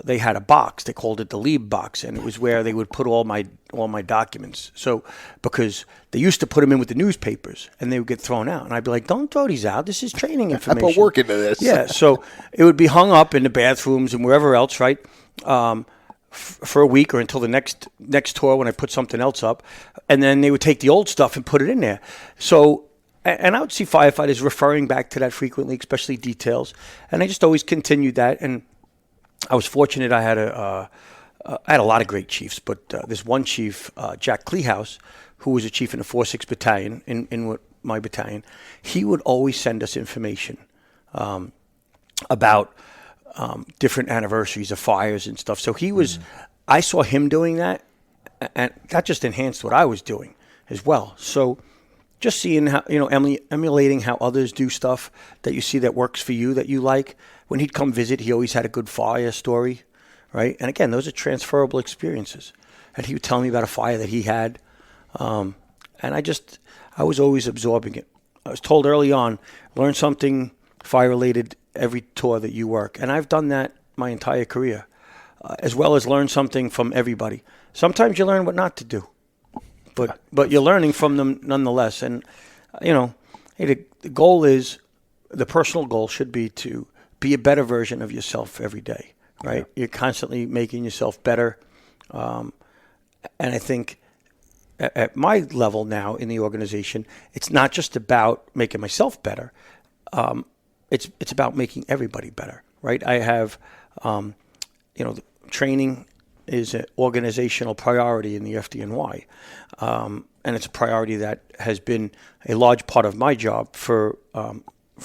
Speaker 2: they had a box. They called it the Leeb box, and it was where they would put all my documents. So, because they used to put them in with the newspapers, and they would get thrown out, and I'd be like, "Don't throw these out. This is training information."
Speaker 1: I put work into this.
Speaker 2: Yeah. So it would be hung up in the bathrooms and wherever else, right? For a week or until the next tour when I put something else up, and then they would take the old stuff and put it in there. So. And I would see firefighters referring back to that frequently, especially details, and I just always continued that. And I was fortunate. I had a lot of great chiefs, but this one chief, Jack Kleehouse, who was a chief in the 4-6 battalion, in my battalion, he would always send us information about different anniversaries of fires and stuff. So he was, I saw him doing that, and that just enhanced what I was doing as well. So just seeing how, emulating how others do stuff that you see that works for you, that you like. When he'd come visit, he always had a good fire story, right? And again, those are transferable experiences. And he would tell me about a fire that he had. And I was always absorbing it. I was told early on, learn something fire-related every tour that you work. And I've done that my entire career, as well as learn something from everybody. Sometimes you learn what not to do, but you're learning from them nonetheless. And, hey, the goal is, the personal goal should be to be a better version of yourself every day, right? Yeah. You're constantly making yourself better. And I think at my level now in the organization, it's not just about making myself better. It's about making everybody better, right? I have, training is an organizational priority in the FDNY. And it's a priority that has been a large part of my job for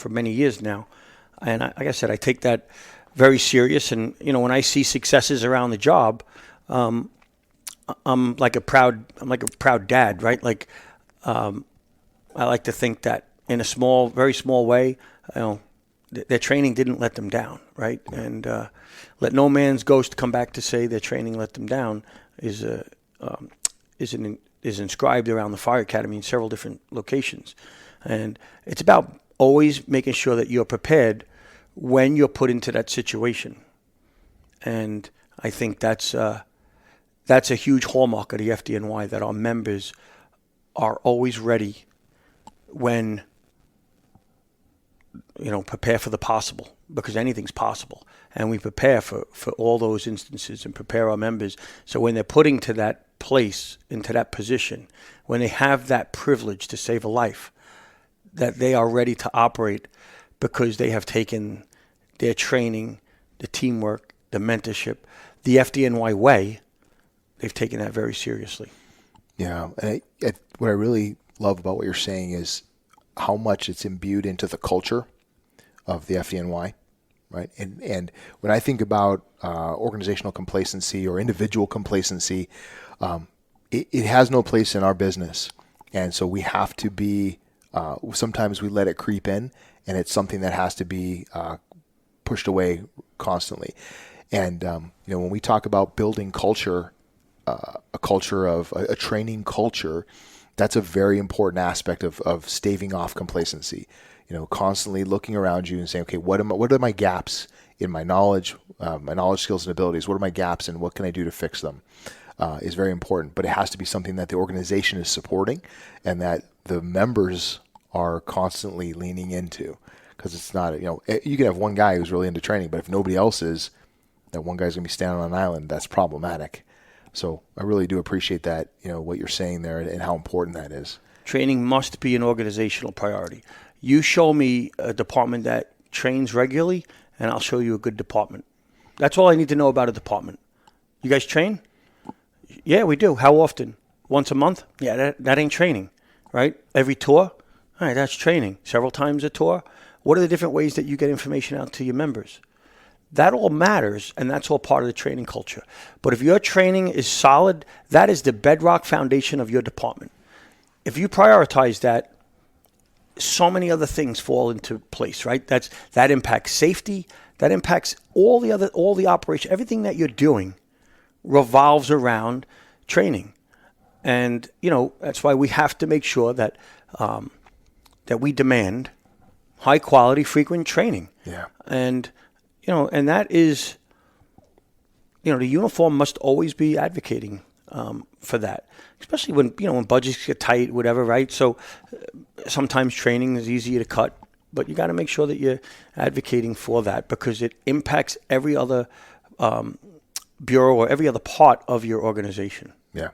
Speaker 2: many years now. And like I said, I take that very serious. And, when I see successes around the job, I'm like a proud dad, right? Like, I like to think that in a very small way, their training didn't let them down, right? And let no man's ghost come back to say their training let them down is inscribed around the fire academy in several different locations. And it's about always making sure that you're prepared when you're put into that situation. And I think that's a huge hallmark of the FDNY, that our members are always ready when, prepare for the possible, because anything's possible. And we prepare for all those instances and prepare our members. So when they're put into that place, into that position, when they have that privilege to save a life, that they are ready to operate because they have taken their training, the teamwork, the mentorship, the FDNY way. They've taken that very seriously.
Speaker 1: Yeah. And what I really love about what you're saying is how much it's imbued into the culture of the FDNY, right? And when I think about organizational complacency or individual complacency, it has no place in our business. And so we have to be, sometimes we let it creep in, and it's something that has to be pushed away constantly. And, when we talk about building culture, a culture of a training culture, that's a very important aspect of staving off complacency. Constantly looking around you and saying, okay, what are my gaps in my knowledge, skills, and abilities? What are my gaps, and what can I do to fix them? Is very important. But it has to be something that the organization is supporting and that the members are constantly leaning into. Because it's not, you can have one guy who's really into training, but if nobody else is, that one guy's going to be standing on an island. That's problematic. So I really do appreciate that, what you're saying there and how important that is.
Speaker 2: Training must be an organizational priority. You show me a department that trains regularly, and I'll show you a good department. That's all I need to know about a department. You guys train? Yeah, we do. How often? Once a month? Yeah, that ain't training, right? Every tour? All right, that's training. Several times a tour? What are the different ways that you get information out to your members? That all matters, and that's all part of the training culture. But if your training is solid, that is the bedrock foundation of your department. If you prioritize that, so many other things fall into place, right? That impacts safety. That impacts all the operation. Everything that you're doing revolves around training, and that's why we have to make sure that that we demand high quality, frequent training.
Speaker 1: Yeah,
Speaker 2: and and that is, the uniform must always be advocating for that, especially when when budgets get tight, whatever, right? So sometimes training is easier to cut, but you got to make sure that you're advocating for that, because it impacts every other bureau or every other part of your organization.
Speaker 1: Yeah.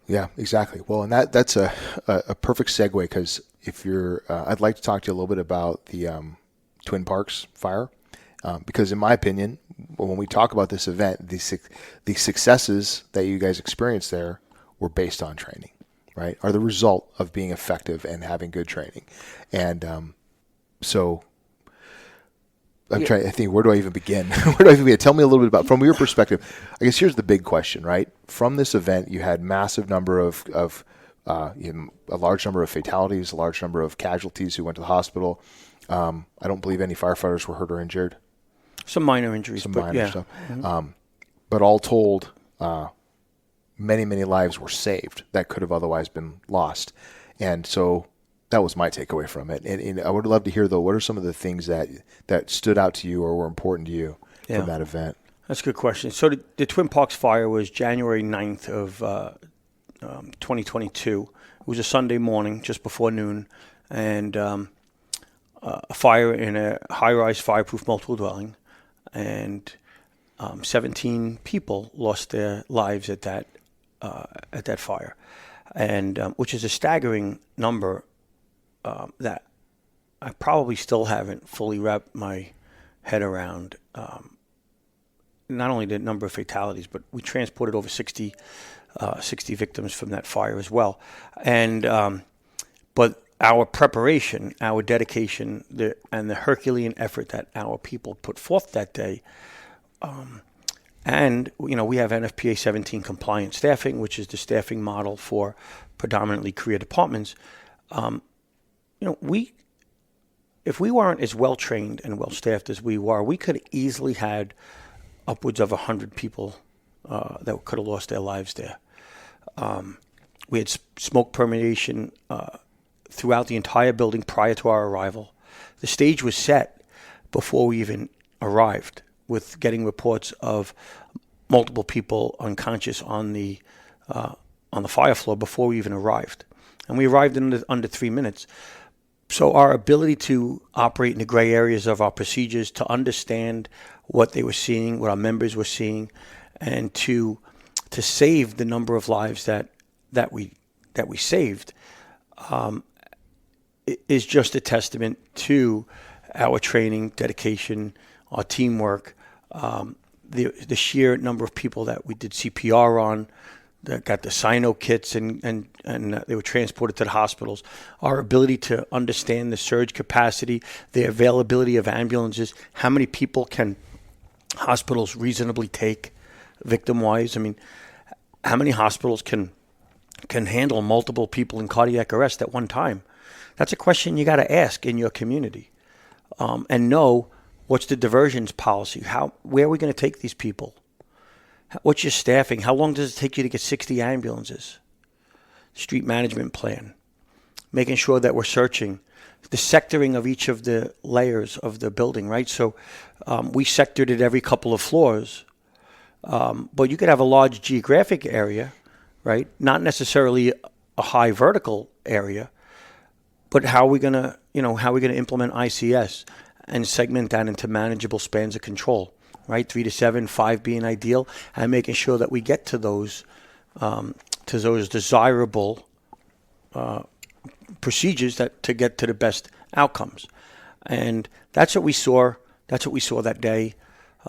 Speaker 1: Yeah, exactly. Well, and that's a perfect segue, because if you're, I'd like to talk to you a little bit about the Twin Parks fire, because in my opinion, when we talk about this event, the successes that you guys experienced there were based on training, right? Are the result of being effective and having good training. And so I'm trying to think, where do I even begin? Tell me a little bit about, from your perspective. I guess here's the big question, right? From this event, you had massive number of a large number of fatalities, a large number of casualties who went to the hospital. I don't believe any firefighters were hurt or injured.
Speaker 2: Some minor injuries,
Speaker 1: stuff.
Speaker 2: Mm-hmm.
Speaker 1: But all told, many lives were saved that could have otherwise been lost. And so that was my takeaway from it. And I would love to hear, though, what are some of the things that stood out to you or were important to you from that event?
Speaker 2: That's a good question. So the Twin Parks fire was January 9th of 2022. It was a Sunday morning, just before noon, and a fire in a high-rise fireproof multiple dwelling, and 17 people lost their lives at that fire, and which is a staggering number that I probably still haven't fully wrapped my head around. Not only the number of fatalities, but we transported over 60 victims from that fire as well. And but our preparation, our dedication, and the Herculean effort that our people put forth that day, and we have NFPA 17 compliant staffing, which is the staffing model for predominantly career departments. If we weren't as well trained and well staffed as we were, we could easily had upwards of 100 people that could have lost their lives there. We had smoke permeation throughout the entire building prior to our arrival. The stage was set before we even arrived, with getting reports of multiple people unconscious on the fire floor before we even arrived. And we arrived in under 3 minutes. So our ability to operate in the gray areas of our procedures, to understand what they were seeing, what our members were seeing, and to save the number of lives that we saved, is just a testament to our training, dedication, our teamwork, the sheer number of people that we did CPR on, that got the cyno kits and they were transported to the hospitals. Our ability to understand the surge capacity, the availability of ambulances, how many people can hospitals reasonably take victim-wise? I mean, how many hospitals can handle multiple people in cardiac arrest at one time? That's a question you got to ask in your community, and know what's the diversions policy. Where are we going to take these people? What's your staffing? How long does it take you to get 60 ambulances? Street management plan. Making sure that we're searching. The sectoring of each of the layers of the building, right? So we sectored it every couple of floors. But you could have a large geographic area, right? Not necessarily a high vertical area. But how are we going to implement ICS and segment that into manageable spans of control? Right, 3 to 7, 5 being ideal, and making sure that we get to those desirable procedures to get to the best outcomes, and that's what we saw. That's what we saw that day.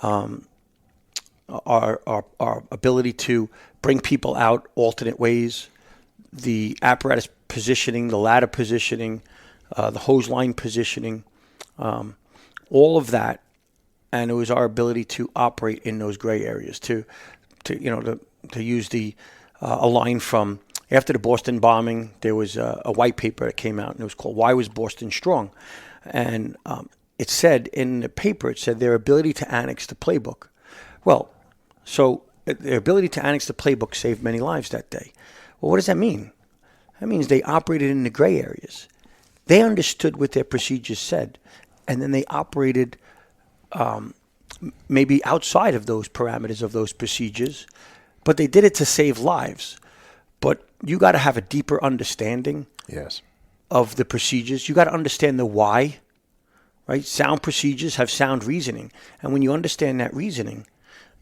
Speaker 2: Our ability to bring people out alternate ways, the apparatus positioning, the ladder positioning, the hose line positioning, all of that. And it was our ability to operate in those gray areas, to use a line from after the Boston bombing. There was a white paper that came out, and it was called "Why Was Boston Strong?" And it said in the paper, it said their ability to annex the playbook. Well, so their ability to annex the playbook saved many lives that day. Well, what does that mean? That means they operated in the gray areas. They understood what their procedures said, and then they operated maybe outside of those parameters of those procedures, but they did it to save lives. But you got to have a deeper understanding of the procedures. You got to understand the why, right? Sound procedures have sound reasoning. And when you understand that reasoning,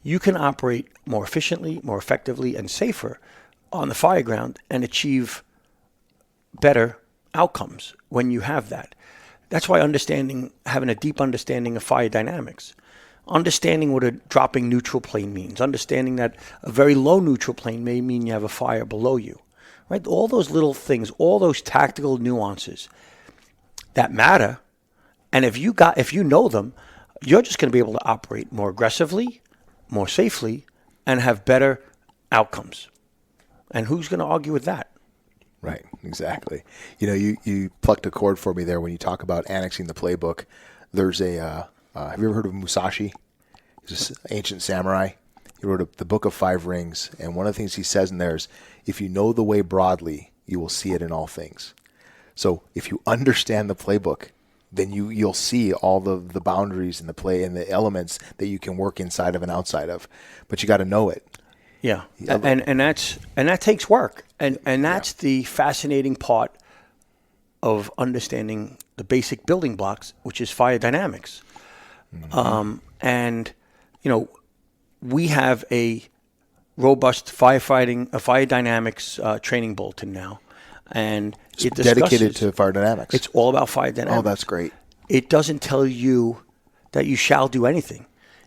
Speaker 2: you can operate more efficiently, more effectively, and safer on the fire ground and achieve better outcomes when you have that. That's why having a deep understanding of fire dynamics, understanding what a dropping neutral plane means, understanding that a very low neutral plane may mean you have a fire below you, right? All those little things, all those tactical nuances that matter. And if you know them, you're just going to be able to operate more aggressively, more safely, and have better outcomes. And who's going to argue with that?
Speaker 1: Right, exactly. You plucked a chord for me there when you talk about annexing the playbook. There's have you ever heard of Musashi? He's an ancient samurai. He wrote the Book of Five Rings, and one of the things he says in there is, if you know the way broadly, you will see it in all things. So if you understand the playbook, then you'll see all the boundaries and the play and the elements that you can work inside of and outside of. But you got to know it.
Speaker 2: Yeah, and that takes work, and that's the fascinating part of understanding the basic building blocks, which is fire dynamics. And we have a robust fire dynamics training bulletin now, and it
Speaker 1: dedicated to fire dynamics.
Speaker 2: It's all about fire dynamics.
Speaker 1: Oh, that's great.
Speaker 2: It doesn't tell you that you shall do anything.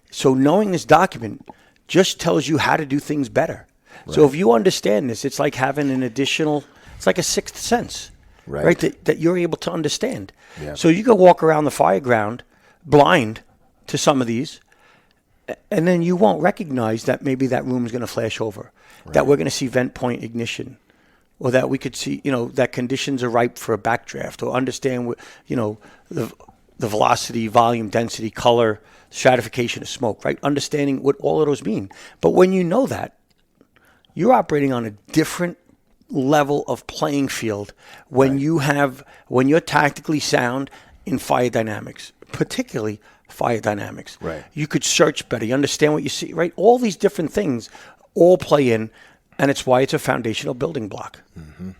Speaker 2: So knowing this document just tells you how to do things better. Right. So if you understand this, it's like having it's like a sixth sense, right? That you're able to understand. Yeah. So you go walk around the fire ground blind to some of these, and then you won't recognize that maybe that room is going to flash over, that we're going to see vent point ignition, or that we could see, that conditions are ripe for a backdraft, or understand, the velocity, volume, density, color, stratification of smoke, right? Understanding what all of those mean. But when you know that, you're operating on a different level of playing field when you're tactically sound in fire dynamics, particularly fire dynamics.
Speaker 1: Right.
Speaker 2: You could search better. You understand what you see, right? All these different things all play in, and it's why it's a foundational building block.
Speaker 1: Mm-hmm.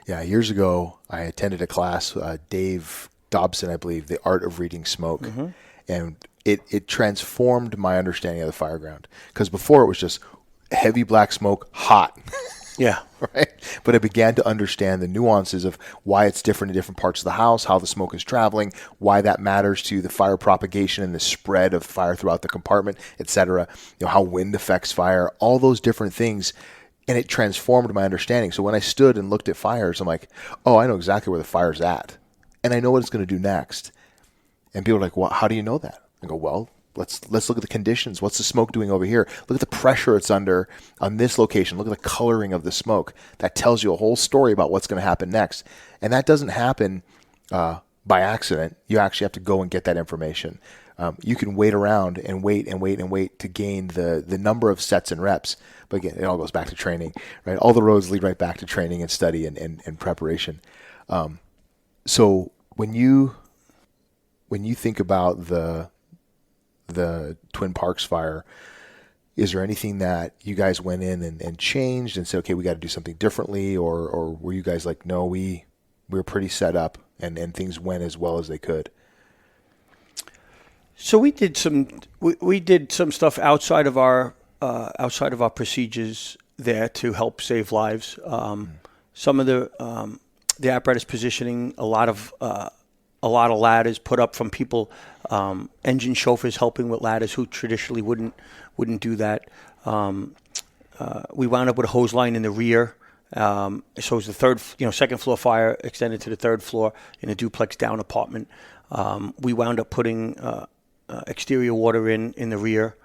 Speaker 1: Yeah, years ago, I attended a class, Dave Dobson, I believe, The Art of Reading Smoke. Mm-hmm. And it transformed my understanding of the fire ground. Because before it was just heavy black smoke, hot.
Speaker 2: Yeah.
Speaker 1: Right? But I began to understand the nuances of why it's different in different parts of the house, how the smoke is traveling, why that matters to the fire propagation and the spread of fire throughout the compartment, et cetera. How wind affects fire, all those different things. And it transformed my understanding. So when I stood and looked at fires, I'm like, oh, I know exactly where the fire's at. And I know what it's going to do next. And people are like, well, how do you know that? I go, well, let's look at the conditions. What's the smoke doing over here? Look at the pressure it's under on this location. Look at the coloring of the smoke. That tells you a whole story about what's going to happen next. And that doesn't happen by accident. You actually have to go and get that information. You can wait around and wait to gain the number of sets and reps. But again, it all goes back to training, right? All the roads lead right back to training and study and preparation. So when you think about the Twin Parks fire, is there anything that you guys went in and changed and said, okay, we got to do something differently, or were you guys like, no, we were pretty set up and things went as well as they could?
Speaker 2: So we did some stuff outside of our procedures there to help save lives. Some of the apparatus positioning, a lot of ladders put up from people, engine chauffeurs helping with ladders who traditionally wouldn't do that. We wound up with a hose line in the rear. So it was the second floor fire extended to the third floor in a duplex down apartment. We wound up putting exterior water in the rear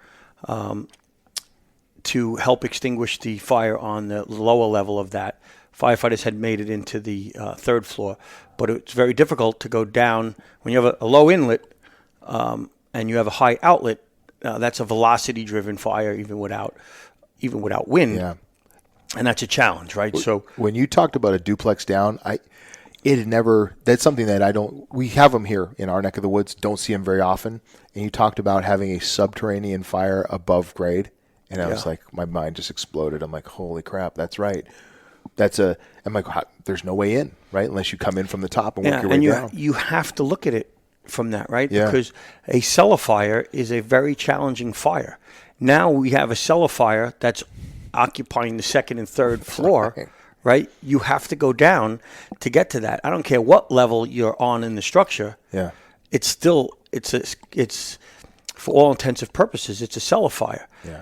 Speaker 2: to help extinguish the fire on the lower level of that. Firefighters had made it into the third floor, but it's very difficult to go down when you have a low inlet and you have a high outlet. That's a velocity-driven fire, even without wind.
Speaker 1: Yeah.
Speaker 2: And that's a challenge, right? So
Speaker 1: when you talked about a duplex down, that's something that we have them here in our neck of the woods, don't see them very often. And you talked about having a subterranean fire above grade. And I was like, my mind just exploded. I'm like, holy crap, that's right. I'm like, there's no way in, right? Unless you come in from the top and work your way down.
Speaker 2: You have to look at it from that, right?
Speaker 1: Yeah.
Speaker 2: Because a cellar fire is a very challenging fire. Now we have a cellar fire that's occupying the second and third floor, right? You have to go down to get to that. I don't care what level you're on in the structure.
Speaker 1: Yeah.
Speaker 2: It's for all intensive purposes, it's a cellar fire.
Speaker 1: Yeah.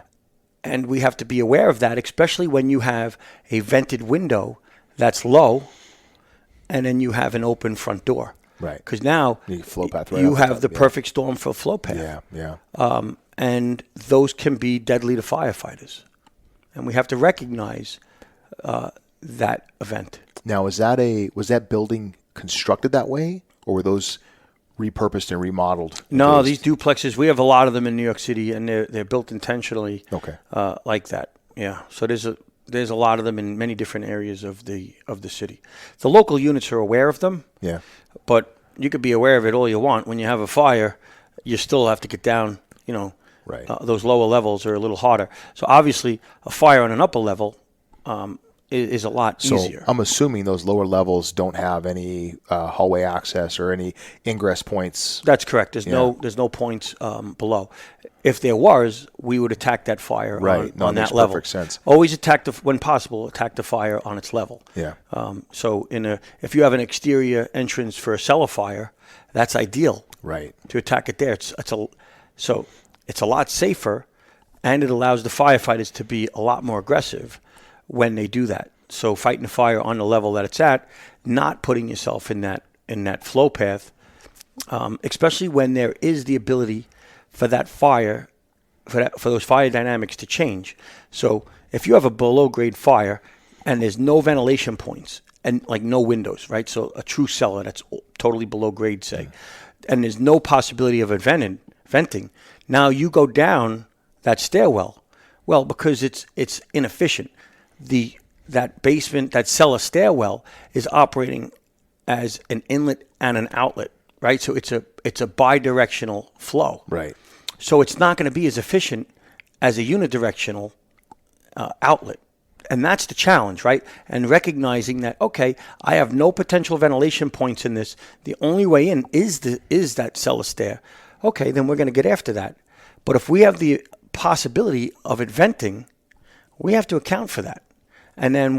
Speaker 2: And we have to be aware of that, especially when you have a vented window that's low and then you have an open front door.
Speaker 1: Right.
Speaker 2: Because now
Speaker 1: you flow path right
Speaker 2: you have the perfect storm for a flow path.
Speaker 1: Yeah, yeah.
Speaker 2: And those can be deadly to firefighters. And we have to recognize that event.
Speaker 1: Now, was that building constructed that way, or were those repurposed and remodeled?
Speaker 2: No, these duplexes, we have a lot of them in New York City, and they're built intentionally.
Speaker 1: Okay.
Speaker 2: Like that. Yeah. So there's there's a lot of them in many different areas of the city. The local units are aware of them.
Speaker 1: Yeah.
Speaker 2: But you could be aware of it all you want. When you have a fire, you still have to get down,
Speaker 1: Right.
Speaker 2: Those lower levels are a little harder. So obviously, a fire on an upper level is a lot easier.
Speaker 1: I'm assuming those lower levels don't have any hallway access or any ingress points.
Speaker 2: That's correct. There's no points below. If there was, we would attack that fire on that level.
Speaker 1: Perfect sense.
Speaker 2: Always when possible, attack the fire on its level.
Speaker 1: Yeah.
Speaker 2: So if you have an exterior entrance for a cellar fire, that's ideal.
Speaker 1: Right.
Speaker 2: To attack it there. It's a lot safer, and it allows the firefighters to be a lot more aggressive when they do that. So fighting the fire on the level that it's at, not putting yourself in that flow path, especially when there is the ability for that fire, for those fire dynamics to change. So if you have a below grade fire and there's no ventilation points and like no windows, right? So a true cellar that's totally below grade, say, and there's no possibility of venting. Now you go down that stairwell. Well, because it's inefficient. That basement, that cellar stairwell is operating as an inlet and an outlet, right? So it's a bi-directional flow.
Speaker 1: Right.
Speaker 2: So it's not going to be as efficient as a unidirectional outlet. And that's the challenge, right? And recognizing that, okay, I have no potential ventilation points in this. The only way in is that cellar stair. Okay, then we're going to get after that. But if we have the possibility of it venting, we have to account for that. And then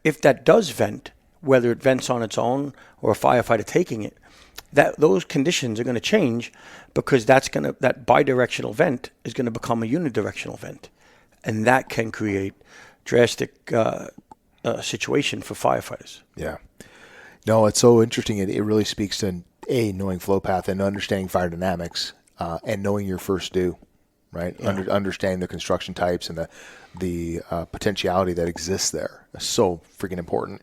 Speaker 2: if that does vent, whether it vents on its own or a firefighter taking it, those conditions are going to change because that bidirectional vent is going to become a unidirectional vent, and that can create drastic situation for firefighters.
Speaker 1: Yeah. No, it's so interesting. It really speaks to knowing flow path and understanding fire dynamics and knowing your first due, right?
Speaker 2: Yeah.
Speaker 1: Understanding the construction types and the potentiality that exists there is so freaking important.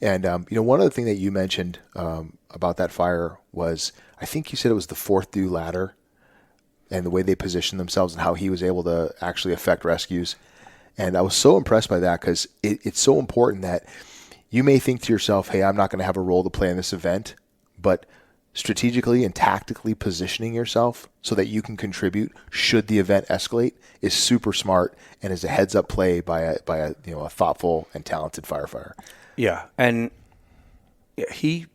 Speaker 1: And one other thing that you mentioned about that fire was, I think you said it was the fourth due ladder and the way they positioned themselves and how he was able to actually affect rescues. And I was so impressed by that because it's so important that you may think to yourself, hey, I'm not going to have a role to play in this event, but strategically and tactically positioning yourself so that you can contribute should the event escalate is super smart and is a heads up play by a thoughtful and talented firefighter.
Speaker 2: Yeah, and he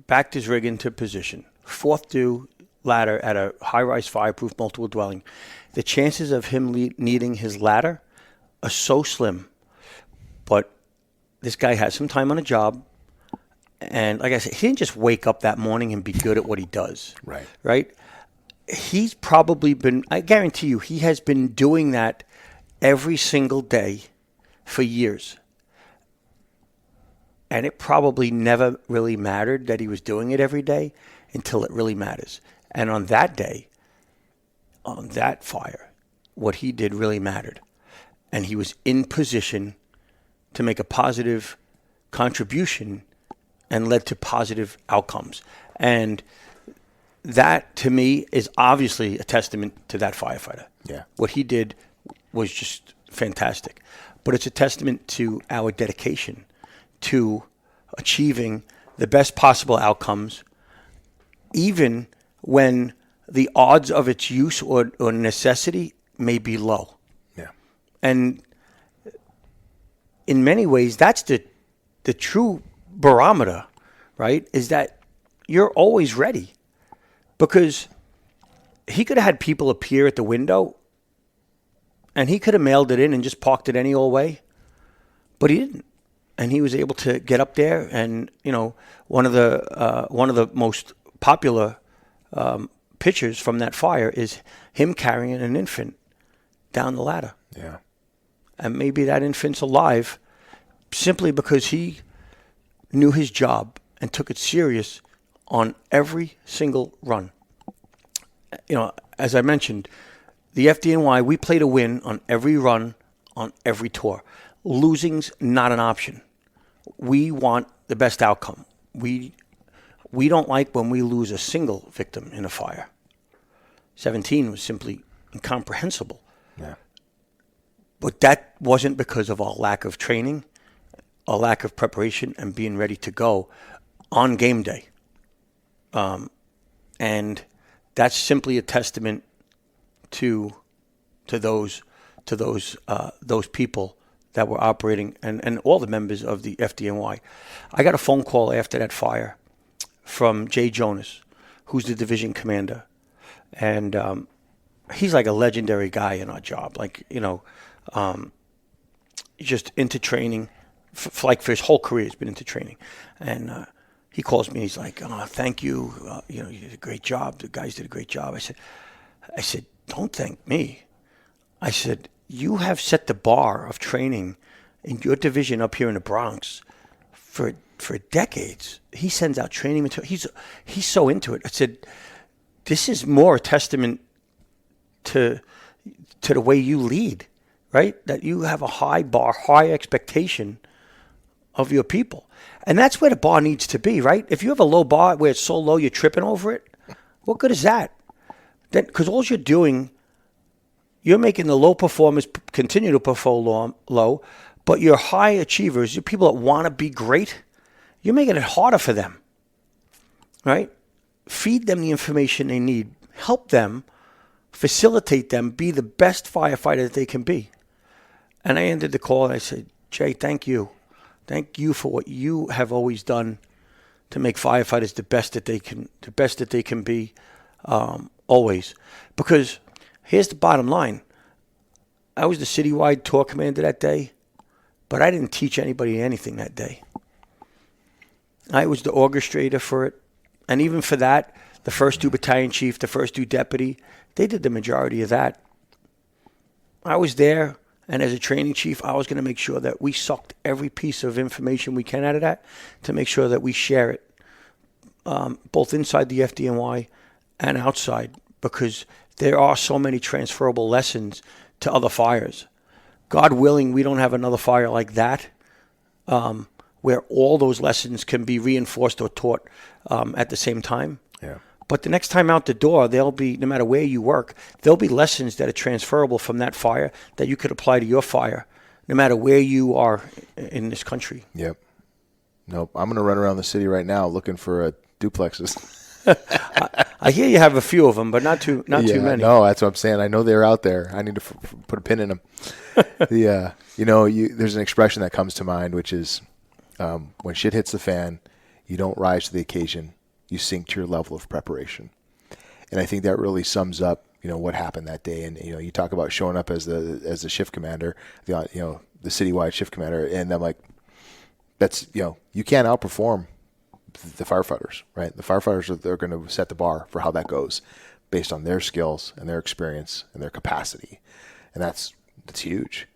Speaker 2: backed his rig into position. Fourth due ladder at a high-rise fireproof multiple dwelling. The chances of him needing his ladder are so slim, but this guy has some time on a job. And like I said, he didn't just wake up that morning and be good at what he does.
Speaker 1: Right.
Speaker 2: Right? He's probably been, I guarantee you, he has been doing that every single day for years. And it probably never really mattered that he was doing it every day until it really matters. And on that day, on that fire, what he did really mattered. And he was in position to make a positive contribution and led to positive outcomes. And that, to me, is obviously a testament to that firefighter.
Speaker 1: Yeah.
Speaker 2: What he did was just fantastic. But it's a testament to our dedication to achieving the best possible outcomes, even when the odds of its use or necessity may be low.
Speaker 1: Yeah.
Speaker 2: And in many ways, that's the true barometer, right? Is that you're always ready. Because he could have had people appear at the window and he could have mailed it in and just parked it any old way, but he didn't. And he was able to get up there, and one of the most popular pictures from that fire is him carrying an infant down the ladder.
Speaker 1: Yeah.
Speaker 2: And maybe that infant's alive simply because he knew his job and took it serious on every single run. As I mentioned, the FDNY, we play to win on every run, on every tour. Losing's not an option. We want the best outcome. We don't like when we lose a single victim in a fire. 17 was simply incomprehensible.
Speaker 1: Yeah.
Speaker 2: But that wasn't because of our lack of training, a lack of preparation, and being ready to go on game day. And that's simply a testament to those people that were operating, and all the members of the FDNY. I got a phone call after that fire from Jay Jonas, who's the division commander, and he's like a legendary guy in our job. Like, just into training, for his whole career, he's been into training, and he calls me and he's like, "Oh, thank you. You did a great job. The guys did a great job." I said, "Don't thank me." I said, "You have set the bar of training in your division up here in the Bronx for decades." He sends out training material. He's so into it. I said, "This is more a testament to the way you lead, right? That you have a high bar, high expectation of your people." And that's where the bar needs to be, right? If you have a low bar where it's so low you're tripping over it, what good is that? Then, because all you're doing, you're making the low performers continue to perform low, but your high achievers, your people that want to be great, you're making it harder for them, right? Feed them the information they need. Help them, facilitate them, be the best firefighter that they can be. And I ended the call and I said, "Jay, thank you. Thank you for what you have always done to make firefighters the best that they can be, always." Because here's the bottom line. I was the citywide tour commander that day, but I didn't teach anybody anything that day. I was the orchestrator for it. And even for that, the first 2 battalion chief, the first 2 deputy, they did the majority of that. I was there, and as a training chief, I was going to make sure that we sucked every piece of information we can out of that to make sure that we share it, both inside the FDNY and outside, because there are so many transferable lessons to other fires. God willing, we don't have another fire like that, where all those lessons can be reinforced or taught at the same time.
Speaker 1: Yeah.
Speaker 2: But the next time out the door, there'll be, no matter where you work, there'll be lessons that are transferable from that fire that you could apply to your fire, no matter where you are in this country.
Speaker 1: Yep. Nope. I'm going to run around the city right now looking for duplexes.
Speaker 2: I hear you have a few of them, but not too many.
Speaker 1: No, that's what I'm saying. I know they're out there. I need to put a pin in them. There's an expression that comes to mind, which is when shit hits the fan, you don't rise to the occasion. You sink to your level of preparation. And I think that really sums up, what happened that day. And, you talk about showing up as the shift commander, the citywide shift commander. And I'm like, that's, you can't outperform the firefighters, right? The firefighters, they're going to set the bar for how that goes based on their skills and their experience and their capacity. And that's huge.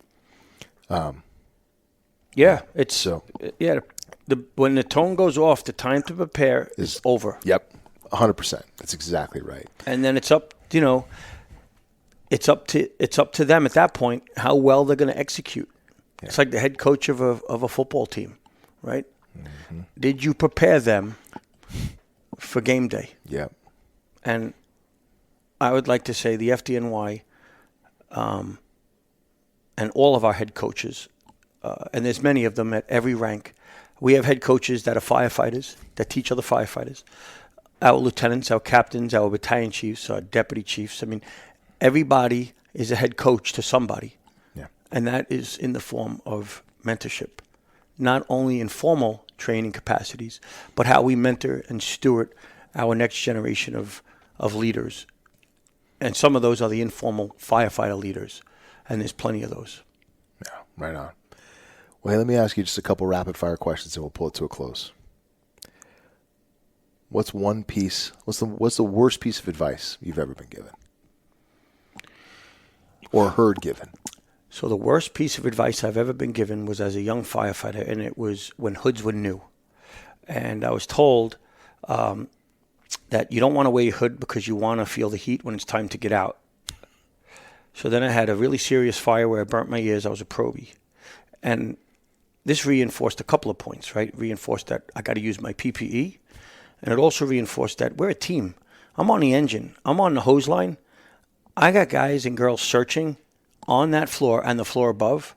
Speaker 2: When the tone goes off, the time to prepare is over.
Speaker 1: Yep, 100%. That's exactly right.
Speaker 2: And then it's up, it's up to them at that point how well they're going to execute. Yeah. It's like the head coach of a football team, right? Mm-hmm. Did you prepare them for game day?
Speaker 1: Yeah.
Speaker 2: And I would like to say the FDNY and all of our head coaches, and there's many of them at every rank. We have head coaches that are firefighters, that teach other firefighters. Our lieutenants, our captains, our battalion chiefs, our deputy chiefs. I mean, everybody is a head coach to somebody.
Speaker 1: Yeah. And
Speaker 2: that is in the form of mentorship. Not only in formal training capacities, but how we mentor and steward our next generation of leaders. And some of those are the informal firefighter leaders. And there's plenty of those.
Speaker 1: Yeah, right on. Well, hey, let me ask you just a couple rapid fire questions and we'll pull it to a close. What's the worst piece of advice you've ever been given? Or heard given?
Speaker 2: So the worst piece of advice I've ever been given was as a young firefighter, and it was when hoods were new. And I was told that you don't want to wear your hood because you want to feel the heat when it's time to get out. So then I had a really serious fire where I burnt my ears. I was a probie. And this reinforced a couple of points, right? Reinforced that I got to use my PPE. And it also reinforced that we're a team. I'm on the engine. I'm on the hose line. I got guys and girls searching on that floor and the floor above,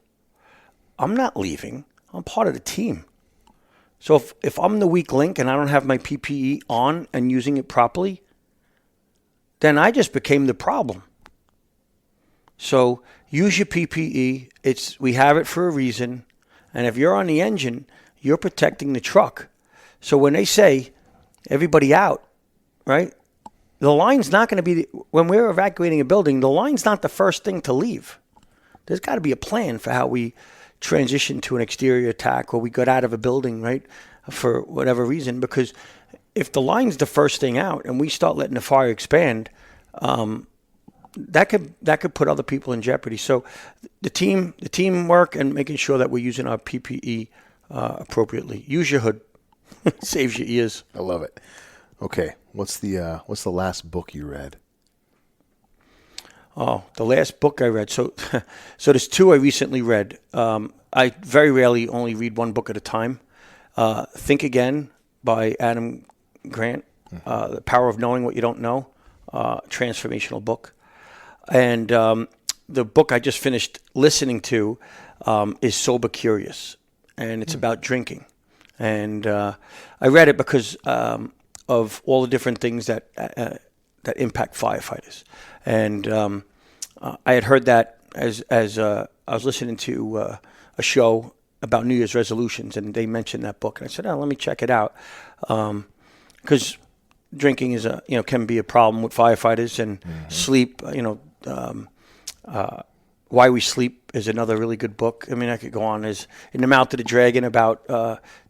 Speaker 2: I'm not leaving. I'm part of the team. So if I'm the weak link and I don't have my PPE on and using it properly, then I just became the problem. So use your PPE. We have it for a reason. And if you're on the engine, you're protecting the truck. So when they say everybody out, right? The line's not going to be, when we're evacuating a building, the line's not the first thing to leave. There's got to be a plan for how we transition to an exterior attack or we got out of a building, right? For whatever reason, because if the line's the first thing out and we start letting the fire expand, that could put other people in jeopardy. So the teamwork and making sure that we're using our PPE appropriately. Use your hood. Saves your ears.
Speaker 1: I love it. Okay, what's the last book you read?
Speaker 2: Oh, the last book I read. So there's two I recently read. I very rarely only read one book at a time. Think Again by Adam Grant. The Power of Knowing What You Don't Know. Transformational book. And the book I just finished listening to is Sober Curious, and it's about drinking. And I read it because of all the different things that impact firefighters. And I had heard that as I was listening to a show about New Year's resolutions, and they mentioned that book. And I said, "Oh, let me check it out," because drinking is can be a problem with firefighters, and sleep. Why We Sleep is another really good book. I mean, I could go on. Is In the Mouth of the Dragon about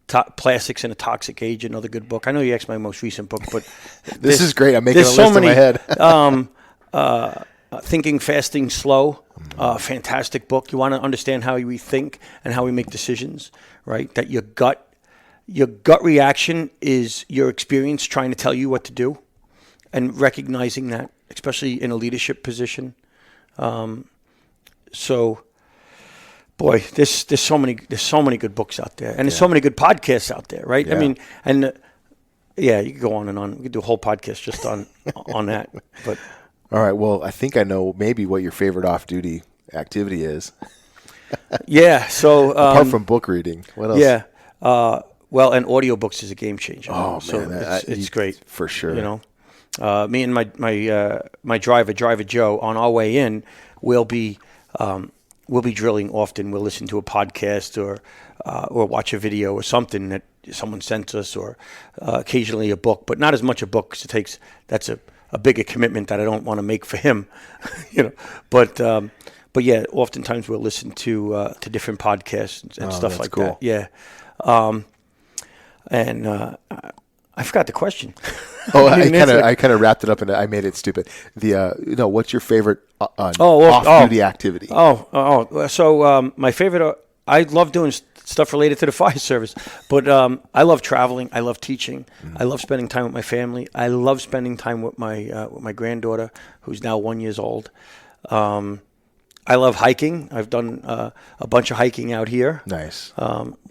Speaker 2: plastics in a toxic age, another good book. I know you asked my most recent book, but
Speaker 1: this is great. I'm making a list in my head.
Speaker 2: Thinking, Fasting, Slow, fantastic book. You want to understand how we think and how we make decisions, right? That your gut reaction is your experience trying to tell you what to do, and recognizing that, especially in a leadership position. So, boy, there's so many good books out there, and there's so many good podcasts out there, right?
Speaker 1: Yeah.
Speaker 2: I mean, and you could go on and on. We could do a whole podcast just on that. But
Speaker 1: all right, well, I think I know maybe what your favorite off-duty activity is.
Speaker 2: Yeah. So
Speaker 1: apart from book reading, what else?
Speaker 2: Yeah. Well, and audiobooks is a game changer.
Speaker 1: Oh
Speaker 2: so
Speaker 1: man,
Speaker 2: it's great
Speaker 1: for sure.
Speaker 2: Me and my driver Joe, on our way in, we'll be drilling often. We'll listen to a podcast or watch a video or something that someone sent us, or occasionally a book, but not as much a book because that's a bigger commitment that I don't want to make for him, But yeah, oftentimes we'll listen to different podcasts and stuff like
Speaker 1: cool.
Speaker 2: that. Yeah. And I forgot the question.
Speaker 1: Oh, I kind of wrapped it up and I made it stupid. What's your favorite off-duty activity?
Speaker 2: So my favorite, I love doing stuff related to the fire service, but I love traveling. I love teaching. I love spending time with my family. I love spending time with my granddaughter, who's now 1 year old. I love hiking. I've done a bunch of hiking out here.
Speaker 1: Nice.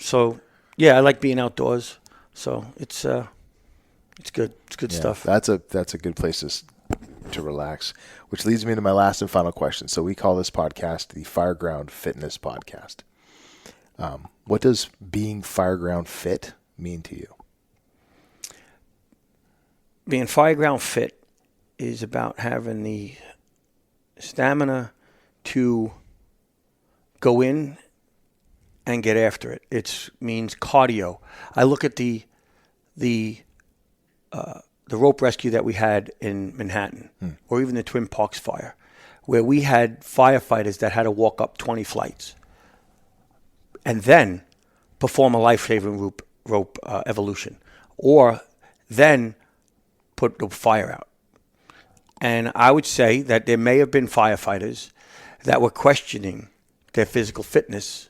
Speaker 2: So yeah, I like being outdoors. So it's good. It's good stuff.
Speaker 1: That's a good place to relax, which leads me to my last and final question. So we call this podcast the Fireground Fitness Podcast. What does being Fireground Fit mean to you?
Speaker 2: Being Fireground Fit is about having the stamina to go in and get after it. It means cardio. I look at the rope rescue that we had in Manhattan, or even the Twin Parks fire, where we had firefighters that had to walk up 20 flights and then perform a life-saving rope evolution, or then put the fire out. And I would say that there may have been firefighters that were questioning their physical fitness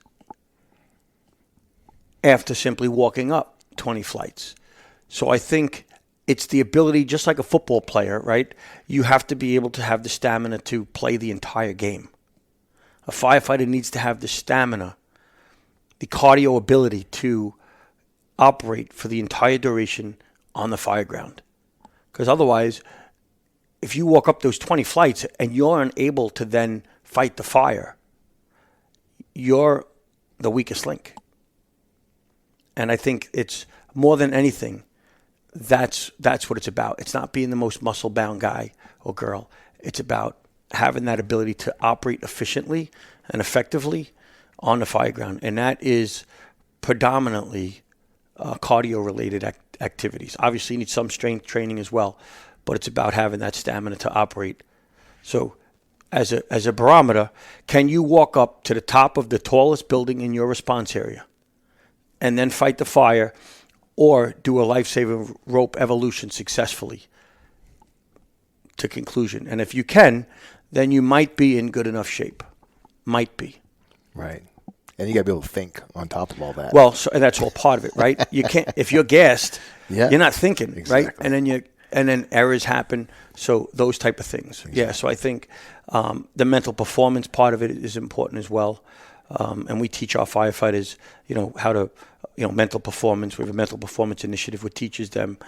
Speaker 2: after simply walking up 20 flights. So I think it's the ability, just like a football player, right? You have to be able to have the stamina to play the entire game. A firefighter needs to have the stamina, the cardio ability to operate for the entire duration on the fire ground. Because otherwise, if you walk up those 20 flights and you're unable to then fight the fire, you're the weakest link. And I think it's more than anything, that's what it's about. It's not being the most muscle-bound guy or girl. It's about having that ability to operate efficiently and effectively on the fire ground. And that is predominantly cardio-related activities. Obviously, you need some strength training as well, but it's about having that stamina to operate. So as a barometer, can you walk up to the top of the tallest building in your response area and then fight the fire, or do a life-saving rope evolution successfully to conclusion? And if you can, then you might be in good enough shape. Might be.
Speaker 1: Right. And you got to be able to think on top of all that.
Speaker 2: Well, and that's all part of it, right? You can't, if you're gassed, you're not thinking,
Speaker 1: exactly.
Speaker 2: Right? And then errors happen. So those type of things. Exactly. Yeah. So I think the mental performance part of it is important as well. And we teach our firefighters, how to, mental performance. We have a mental performance initiative which teaches them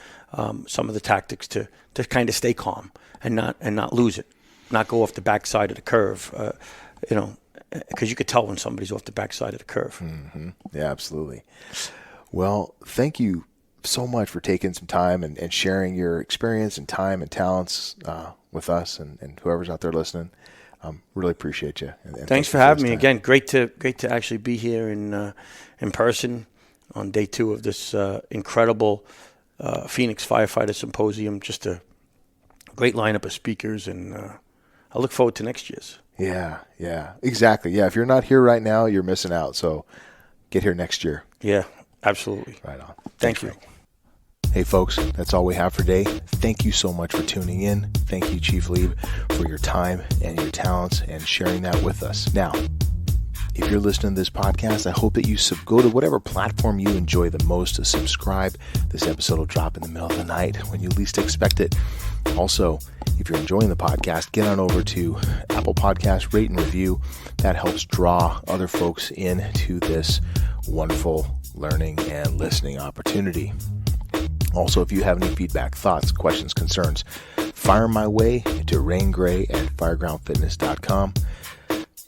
Speaker 2: some of the tactics to kind of stay calm and not lose it, not go off the backside of the curve, because you could tell when somebody's off the backside of the curve.
Speaker 1: Mm-hmm. Yeah, absolutely. Well, thank you so much for taking some time and sharing your experience and time and talents with us and whoever's out there listening. Really appreciate you. And
Speaker 2: thanks for having me again. Great to actually be here in person on day 2 of this incredible Phoenix Firefighters Symposium. Just a great lineup of speakers, and I look forward to next year's.
Speaker 1: Yeah, exactly. Yeah, if you're not here right now, you're missing out. So get here next year.
Speaker 2: Yeah, absolutely.
Speaker 1: Right on.
Speaker 2: Thank you.
Speaker 1: Hey, folks, that's all we have for today. Thank you so much for tuning in. Thank you, Chief Leeb, for your time and your talents and sharing that with us. Now, if you're listening to this podcast, I hope that you go to whatever platform you enjoy the most to subscribe. This episode will drop in the middle of the night when you least expect it. Also, if you're enjoying the podcast, get on over to Apple Podcasts, rate and review. That helps draw other folks into this wonderful learning and listening opportunity. Also, if you have any feedback, thoughts, questions, concerns, fire my way to raingray@firegroundfitness.com,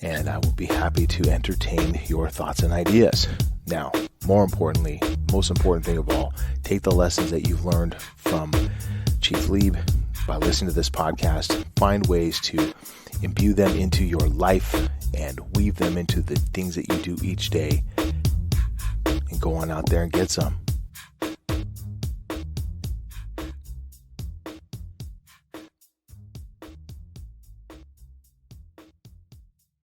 Speaker 1: and I will be happy to entertain your thoughts and ideas. Now, most important thing of all, take the lessons that you've learned from Chief Leeb by listening to this podcast, find ways to imbue them into your life and weave them into the things that you do each day, and go on out there and get some.